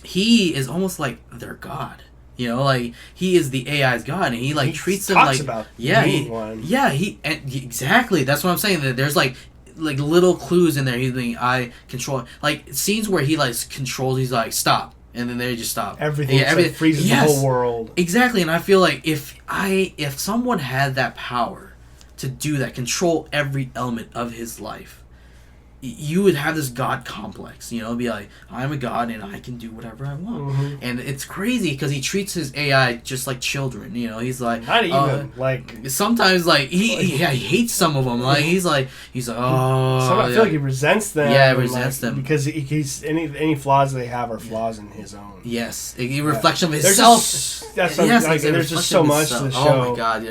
He is almost like their god. You know, like he is the AI's god, and he treats them like about exactly. That's what I'm saying. That there's like little clues in there. He's like, I control scenes where he controls. He's like, stop, and then they just stop. Everything freezes the whole world. Exactly, and I feel like if someone had that power to do that, control every element of his life, you would have this god complex, be like, I'm a god and I can do whatever I want. Mm-hmm. And it's crazy because he treats his AI just like children. He's like, not even sometimes he hates some of them. Like he's like oh, I feel like he resents them. Yeah, resents them because he's any flaws they have are flaws in his own. Yes, a reflection of himself. There's just so much to the show. Oh my god,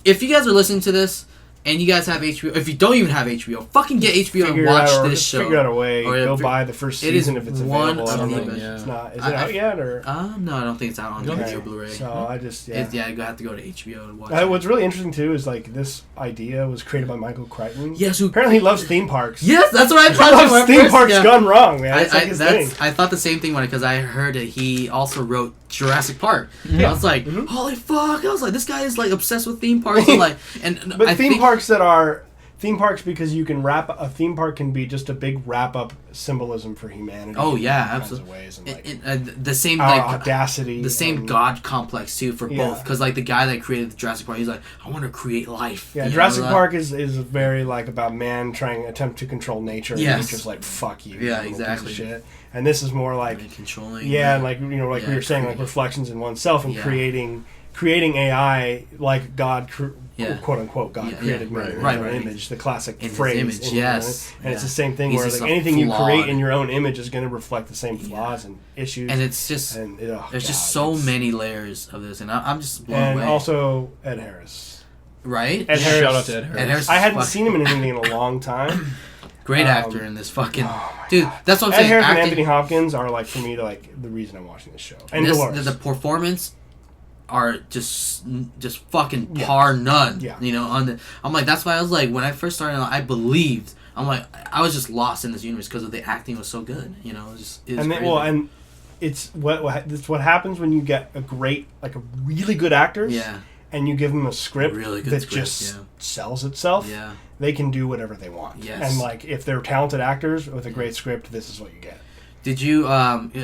if you guys are listening to this and you guys have HBO, if you don't even have HBO, fucking get HBO and watch this show. Figure out a way. Go buy the first season if it's available. I don't think it's not. Is it out yet? Or no, I don't think it's out on DVD or Blu-ray. So I just you have to go to HBO and watch it. What's really interesting too is this idea was created by Michael Crichton. Yes, apparently he loves theme parks. Yes, that's what I thought. He loves theme parks gone wrong, man. I thought the same thing because I heard that he also wrote Jurassic Park. I was like, holy fuck! I was like, this guy is obsessed with theme parks but theme parks that are theme parks, because you can a theme park can be just a big wrap up symbolism for humanity. Oh yeah, absolutely. Ways and the same audacity, the same god complex too for both. Because the guy that created the Jurassic Park, he's like, I want to create life. Yeah, Jurassic Park is very about man trying to attempt to control nature. Yes. And nature's like, fuck you. Yeah, exactly. Piece of shit. And this is more controlling. Yeah, and we were saying, reflections in oneself and creating AI like God. Quote unquote God created man in his own image, the classic phrase. Image, yes. And it's the same thing where anything you create in your own image is going to reflect the same flaws and issues. And it's just there's just so many layers of this, and I'm just blown away. And also Ed Harris, right? Ed Harris. Shout out to Ed Harris. I hadn't seen him in anything in a long time. Great actor in this fucking dude. That's what I'm saying. Ed Harris and Anthony Hopkins are for me the reason I'm watching this show. And Dolores. The performance are just fucking par none. Yeah. I'm like, that's why I was like, when I first started, I believed. I'm like, I was just lost in this universe because of the acting was so good. And it's what happens when you get a really good actor. Yeah. And you give them a script that just sells itself. Yeah. They can do whatever they want. Yes. And if they're talented actors with a great script, this is what you get. Did you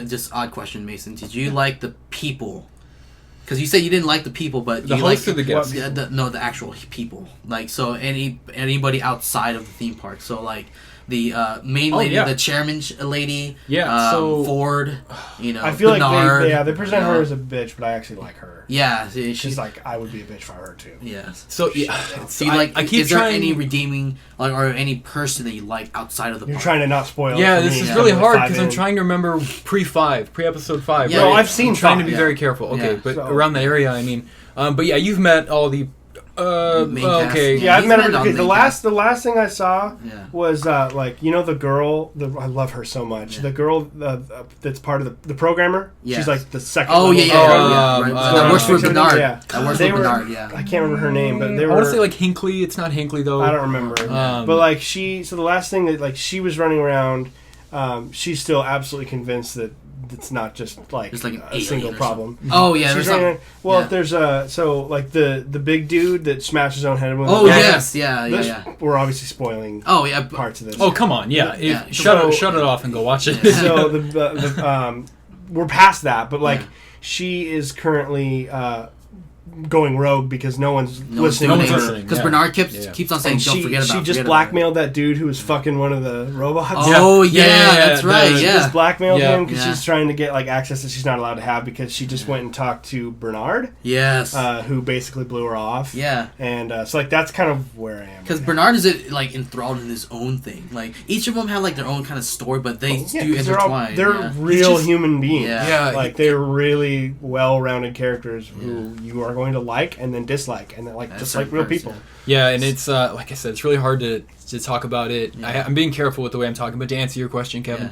just odd question, Mason? Did you like the people? Because you said you didn't like the people, but the you host like or the guests? The actual people. So anybody outside of the theme park. So the main lady, the chairman lady, Ford. I feel Bernard, they present her as a bitch, but I actually like her. Yeah, she's I would be a bitch for her too. Yes. So is there any redeeming or any person that you like outside of the park? You're trying to not spoil. Yeah, this is really hard because I'm trying to remember pre-episode 5. Yeah, no, I've seen. I'm trying to be very careful. Okay, but around the area, I mean, but yeah, you've met all the. Okay. Yeah, I've met her. Okay, the last thing I saw was the girl. I love her so much. The girl that's part of the programmer. She's the second. Oh that works for Bernard. Yeah, that works for Bernard. Yeah, I can't remember her name, but they were. I want to say Hinkley. It's not Hinkley though. I don't remember. But So the last thing that she was running around, she's still absolutely convinced that. It's not just a single problem. Oh yeah, there's there's the big dude that smashed his own head with. Oh yes, yeah. We're obviously spoiling. Oh yeah, parts of this. Oh come on, yeah. Shut it off and go watch it. So we're past that, but she is currently going rogue because no one's listening. Because Bernard keeps on saying, "Don't forget about." She just blackmailed that dude who was fucking one of the robots. Oh that's right. She just blackmailed him because she's trying to get like access that she's not allowed to have because she just went and talked to Bernard. Yes. Who basically blew her off. Yeah. And so like that's kind of where I am. Because Bernard is like enthralled in his own thing. Like each of them have like their own kind of story, but they do intertwine. They're real human beings. Yeah. Like they're really well-rounded characters who you are going to like and then dislike, and like just like real people. Yeah, and it's like I said, it's really hard to talk about it. Yeah. I'm being careful with the way I'm talking, but to answer your question, Kevin,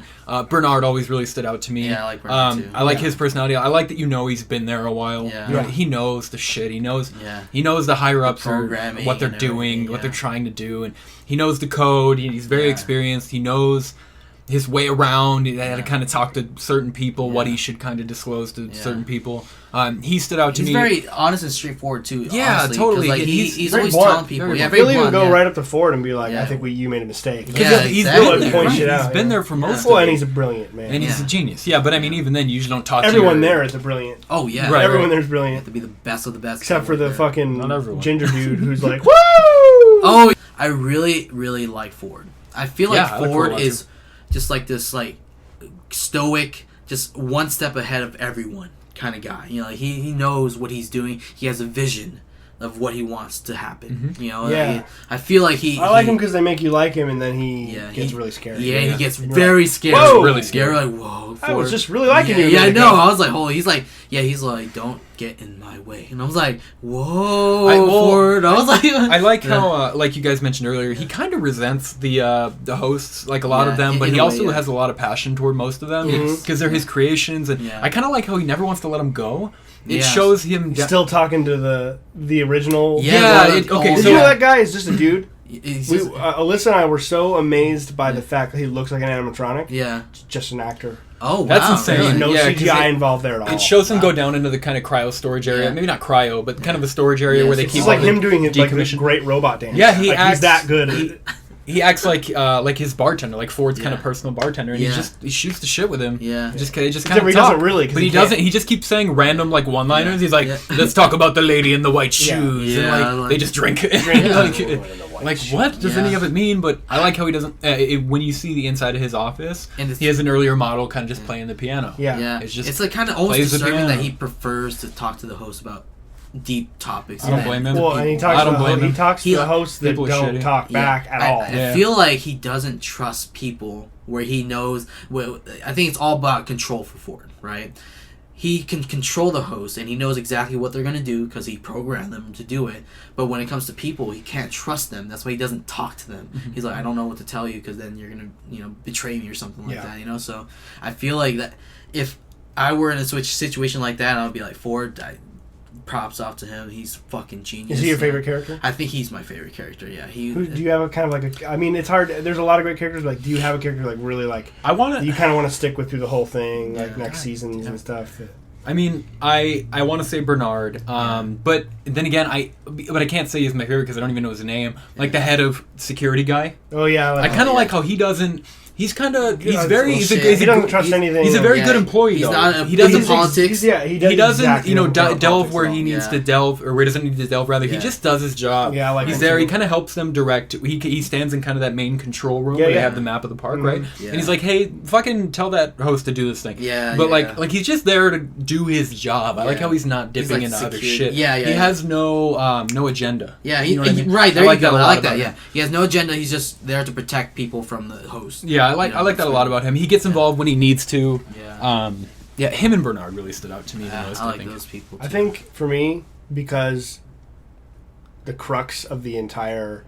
Bernard always really stood out to me. Yeah, I like Bernard too. I like his personality. I like that he's been there a while. Yeah. He knows the shit. He knows the higher ups are what they're doing, what they're trying to do, and he knows the code. He's very experienced. He knows his way around. He had to kind of talk to certain people, what he should kind of disclose to certain people. He stood out to me. He's very honest and straightforward too. Yeah, honestly, totally. Like, he's always telling people. He'll even go right up to Ford and be like, "I think you made a mistake." He's been there for most of it. And he's a brilliant man. And he's a genius. Yeah, but I mean, even then, you usually don't talk to everyone there is a brilliant. Oh yeah, right, everyone there's brilliant. You have to be the best of the best. Except for the fucking ginger dude who's like, "Woo!" Oh, I really, really like Ford. I feel like Ford is just like this, like stoic, just one step ahead of everyone kind of guy. You know, he knows what he's doing. He has a vision of what he wants to happen. You know, I feel like I like him because they make you like him, and then he gets really scary. Yeah, he gets very scary. Whoa! Really scary. You're like, whoa. Ford. I was just really liking you. Yeah, I know. I was like, holy. He's like, don't get in my way. And I was like, whoa, Ford. I was like, I like how, like you guys mentioned earlier, he kind of resents the hosts, like a lot of them, but he also has a lot of passion toward most of them because they're his creations, and I kind of like how he never wants to let them go. It shows him still talking to the original. Yeah. Okay, so that guy is just a dude. Alyssa and I were so amazed by the fact that he looks like an animatronic. Yeah, just an actor. Oh, wow. That's insane. Really? No CGI involved there at all. It shows him go down into the kind of cryo storage area. Maybe not cryo, but kind of a storage area where they keep. It's like him doing his like this great robot dance. Yeah, he's that good. He acts like his bartender, like Ford's kind of personal bartender, and he shoots the shit with him. Yeah, just kind of talk. He doesn't really, but he doesn't. He just keeps saying random like one-liners. He's like, "Let's talk about the lady in the white shoes," and like they just drink. Like what does any of it mean? But I like how he doesn't. When you see the inside of his office, and he has an earlier model kind of just playing the piano. Yeah. It's like kind of almost disturbing that he prefers to talk to the host about deep topics. I don't blame him. Well, and he talks to the hosts that don't talk back at all. I feel like he doesn't trust people where he knows. Well, I think it's all about control for Ford, right? He can control the host, and he knows exactly what they're going to do because he programmed them to do it. But when it comes to people, he can't trust them. That's why he doesn't talk to them. He's like, I don't know what to tell you because then you're going to, betray me or something like that, So I feel like that if I were in a situation like that, I'd be like, Ford, props off to him. He's fucking genius. Is he your favorite character? I think he's my favorite character. Yeah. Do you have a kind of like a? I mean, it's hard. There's a lot of great characters. But like, do you have a character like really like? You kind of want to stick with through the whole thing, like next seasons and stuff. I mean, I want to say Bernard, but then again, I can't say he's my favorite because I don't even know his name. Like the head of security guy. Oh yeah, I kind of like how he doesn't. He doesn't trust anything. He's a very good employee. He's though. not. He doesn't politics. He doesn't. Delve where he needs to delve, or where he doesn't need to delve. Rather, he just does his job. Yeah, like he's there. He kind of helps them direct. He stands in kind of that main control room where they have the map of the park, right? Yeah. And he's like, "Hey, fucking tell that host to do this thing." Yeah. But like he's just there to do his job. I like how he's not dipping into other shit. Yeah. He has no agenda. Yeah. Right there. I like that. Yeah. He has no agenda. He's just there to protect people from the host. Yeah, I like that a lot about him. He gets involved when he needs to. Yeah. Him and Bernard really stood out to me the most. I like those people too. I think for me, because the crux of the entire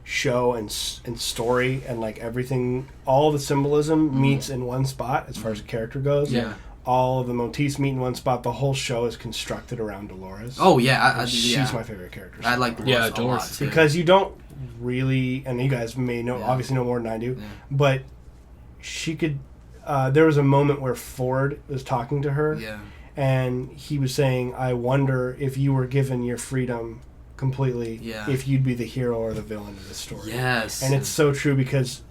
show and story and like everything, all the symbolism meets in one spot as far as the character goes. Yeah. All of the motifs meet in one spot. The whole show is constructed around Dolores. Oh yeah, she's my favorite character. I like Dolores a lot too. Because you don't really, and you guys may know, obviously know more than I do, but she could. There was a moment where Ford was talking to her, and he was saying, "I wonder if you were given your freedom completely, if you'd be the hero or the villain of this story." Yes, and it's so true because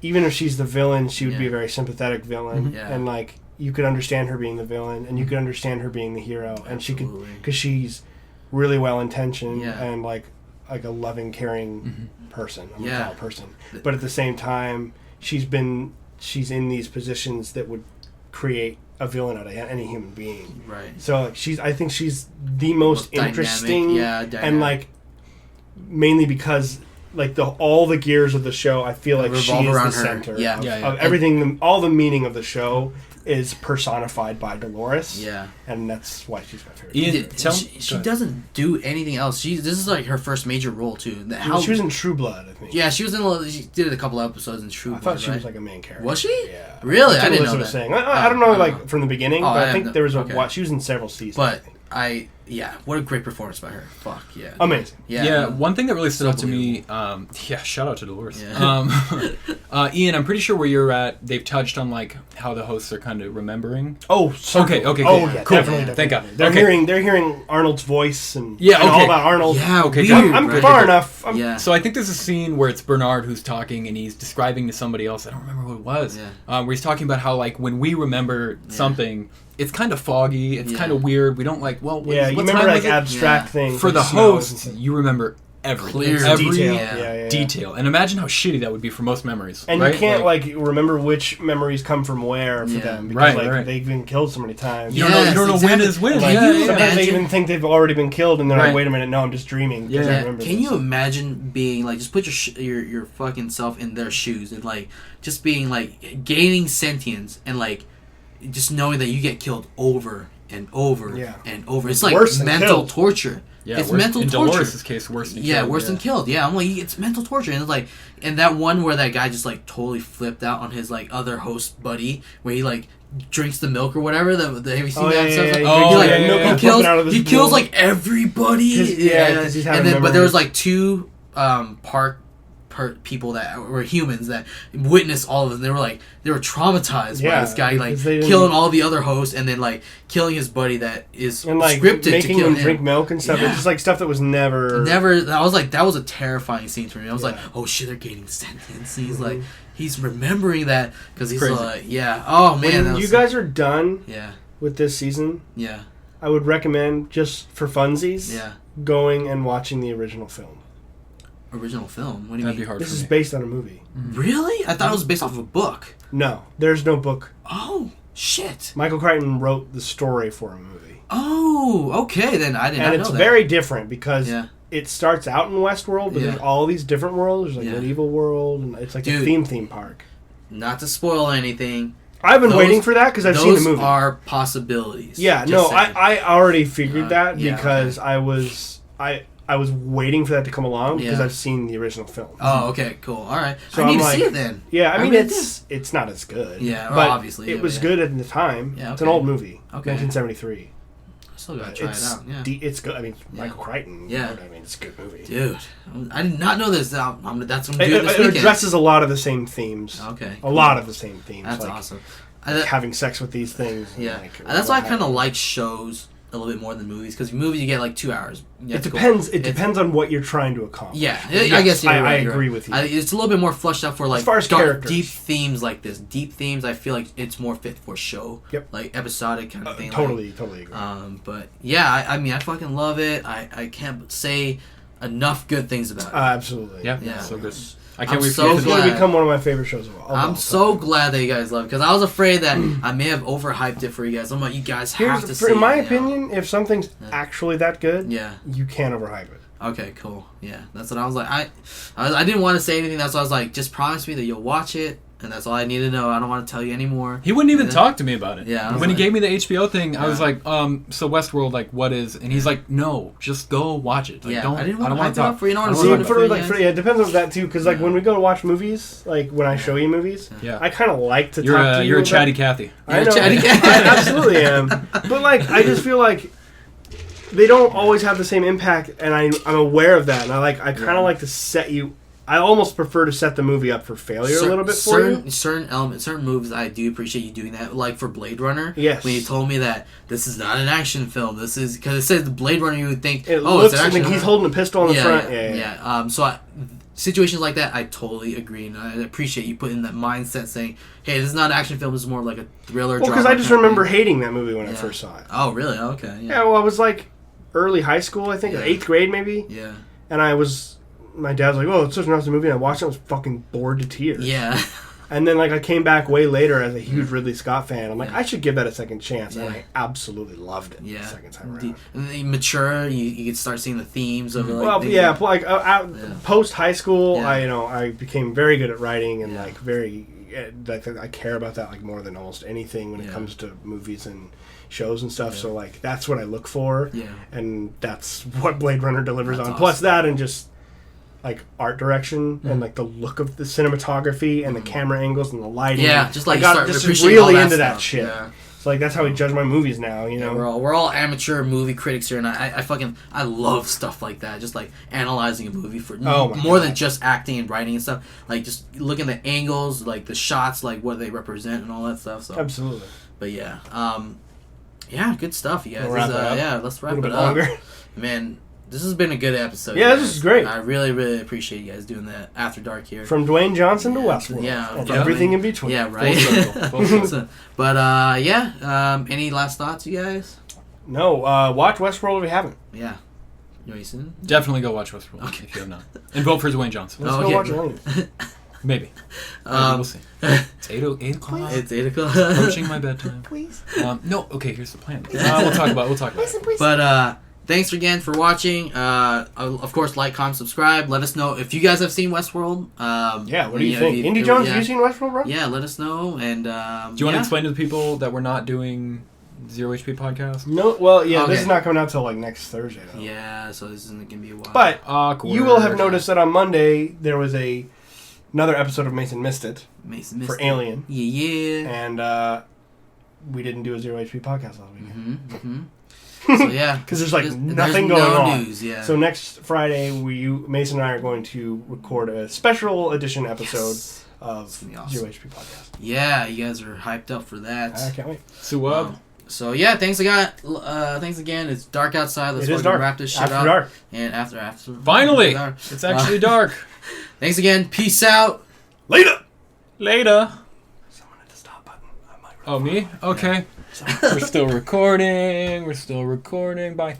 even if she's the villain, she would be a very sympathetic villain, and like you could understand her being the villain, and you could understand her being the hero, and she could because she's really well intentioned and like a loving, caring person. I'm a person, but at the same time, she's in these positions that would create a villain out of any human being. Right. So like, I think she's the most interesting, dynamic. And like mainly because like all the gears of the show, I feel like she is the center of everything. All the meaning of the show is personified by Dolores. Yeah. And that's why she's my favorite. Ian, she doesn't do anything else. This is like her first major role too. She was in True Blood, I think. Yeah, she did a couple episodes in True Blood. I thought she was like a main character. Was she? Yeah. Really? I didn't know that. Saying. I don't know like from the beginning, but I think there was she was in several seasons. But what a great performance by her. Fuck yeah. Amazing. Yeah, one thing that really stood out to me, shout out to Dolores. Yeah. Ian, I'm pretty sure where you're at, they've touched on like how the hosts are kind of remembering. Oh, okay, cool. Oh, yeah, cool. Definitely. Thank God. They're hearing Arnold's voice and all about Arnold. Yeah, okay. Weird, I'm far enough. So I think there's a scene where it's Bernard who's talking and he's describing to somebody else. I don't remember who it was. Yeah. Where he's talking about how like when we remember something, it's kind of foggy. It's kind of weird. We don't like. Well, you remember like abstract things. For the host, you remember every detail. Detail. And imagine how shitty that would be for most memories. And you can't like remember which memories come from where for them because they've been killed so many times. You don't know when is when. Like, sometimes they even think they've already been killed, and they're like, "Wait a minute, no, I'm just dreaming." Yeah. Can you imagine being like, just put your fucking self in their shoes and like just being like gaining sentience and like just knowing that you get killed over and over and over. It's like mental torture. Yeah, it's mental torture. In Dolores' case, worse than killed. Worse than killed. Yeah, I'm like, it's mental torture. And it's like, and that one where that guy just like totally flipped out on his like other host buddy, where he like drinks the milk or whatever. Have you seen that stuff? He kills like everybody. And then, but there was like two park people that were humans that witnessed all of it. And they were traumatized by this guy like killing all the other hosts and then like killing his buddy that is and like scripted making to kill him drink milk and stuff. It's just like stuff that was never. I was like, that was a terrifying scene for me. I was like, oh shit, they're gaining sentience. He's like, he's remembering that because he's like, oh man. When you guys are done, with this season, I would recommend just for funsies, going and watching the original film. Original film? What do you That'd mean? Be hard this for is me. Based on a movie. Really? I thought it was based off of a book. No, there's no book. Oh, shit. Michael Crichton wrote the story for a movie. Oh, okay, then I didn't know that. And it's very different because it starts out in Westworld, but there's all these different worlds. There's like medieval world, and it's like a theme park. Not to spoil anything. I've been waiting for that because I've seen the movie. Those are possibilities. Yeah, I already figured that because I was waiting for that to come along because I've seen the original film. Oh, okay, cool. All right. So I need to see it then. Yeah, I mean it's not as good. Yeah, but obviously. It was good at the time. Yeah, it's an old movie. Okay. 1973. I still gotta try it out. Yeah. It's good. I mean, Michael Crichton. Yeah. I mean, it's a good movie. Dude, I did not know this. That's what I'm doing this It weekend. addresses a lot of the same themes. Okay. A lot of the same themes. That's awesome. Having sex with these things. Yeah. That's why I kind of like shows a little bit more than movies, because movies you get like 2 hours. It depends. It depends on what you're trying to accomplish. Yeah, I guess I agree with you. It's a little bit more fleshed out for like as far as characters. Deep themes like this. Deep themes, I feel like it's more fit for show. Yep. Like episodic kind of thing. Totally agree. But yeah, I mean, I fucking love it. I can't say enough good things about it. Absolutely. Yeah. So good. I can't wait for it. It's going to become one of my favorite shows of all. I'm so glad that you guys love it, because I was afraid that I may have overhyped it for you guys. I'm like, you guys have to see it. In my opinion, if something's actually that good, you can't overhype it. Okay, cool. Yeah, that's what I was like. I didn't want to say anything. That's why I was like, just promise me that you'll watch it. And that's all I need to know. I don't want to tell you anymore. He wouldn't even talk to me about it. Yeah. When he gave me the HBO thing, I was like, so Westworld, like, what is? And he's like, no, just go watch it. Like, I didn't want to talk for you. Know what I'm saying? It depends on that too, because like when we go to watch movies, like when I show you movies, I kind of like to talk to you. You're a chatty Cathy. I know. I absolutely am. But like, I just feel like they don't always have the same impact, and I'm aware of that, and I kind of like to set you. I almost prefer to set the movie up for failure a little bit for you. Certain elements, certain movies, I do appreciate you doing that. Like for Blade Runner, yes. When you told me that this is not an action film, this is because it says the Blade Runner, you would think, it's an action film. He's holding a pistol on the front. Yeah. So situations like that, I totally agree, and I appreciate you putting that mindset, saying, "Hey, this is not an action film. This is more like a thriller." Well, because I just remember hating that movie when I first saw it. Oh, really? Okay. Yeah. Well, I was like, early high school, I think, or 8th grade maybe. Yeah. And my dad's like, "Oh, it's such an awesome movie." And I watched it. I was fucking bored to tears. Yeah. And then I came back way later as a huge Ridley Scott fan. I'm like, I should give that a second chance. And I absolutely loved it the second time around. And you mature, you can start seeing the themes of it. Post high school, I became very good at writing and I care about that more than almost anything when it comes to movies and shows and stuff. So that's what I look for. Yeah. And that's what Blade Runner delivers on. Awesome. Plus that and just art direction and the look of the cinematography and the camera angles and the lighting. Yeah, just I got really into that shit. Yeah. So that's how we judge my movies now. Yeah, we're all amateur movie critics here, and I love stuff like that. Just analyzing a movie for more than just acting and writing and stuff. Just looking at the angles, the shots, what they represent and all that stuff. So absolutely. But good stuff, you guys. Let's wrap it up. Man. This has been a good episode. Yeah, this is great. I really, really appreciate you guys doing that After Dark here. From Dwayne Johnson to Westworld. Yeah. And everything in between. Yeah, right. Full circle. But, any last thoughts, you guys? No. Watch Westworld if you haven't. Yeah. You know, you definitely go watch Westworld if you have not. And vote for Dwayne Johnson. Let's go watch it. Maybe. We'll see. It's 8 o'clock. It's 8 o'clock. Approaching my bedtime. Please. No. Okay, here's the plan. We'll talk about it. Listen, please. But, thanks again for watching. Of course, like, comment, subscribe. Let us know if you guys have seen Westworld. What do you think? Indy Jones, have you seen Westworld, bro? Yeah, let us know. And do you want to explain to the people that we're not doing ZeroHP podcast? No, well, this is not coming out till next Thursday, though. Yeah, so this isn't going to be a while. But you will have noticed that on Monday there was another episode of Mason Missed It for Alien. Yeah. And we didn't do a ZeroHP podcast last week. Mm-hmm. So because there's nothing going on. News, yeah. So next Friday, Mason and I are going to record a special edition episode of ZeroHP podcast. Yeah, you guys are hyped up for that. I can't wait. So thanks again. It's dark outside. Let's wrap this shit up. Dark. And after finally, it's actually dark. Thanks again. Peace out. Later. Someone hit the stop button. Oh, me? Okay. Yeah. We're still recording. Bye.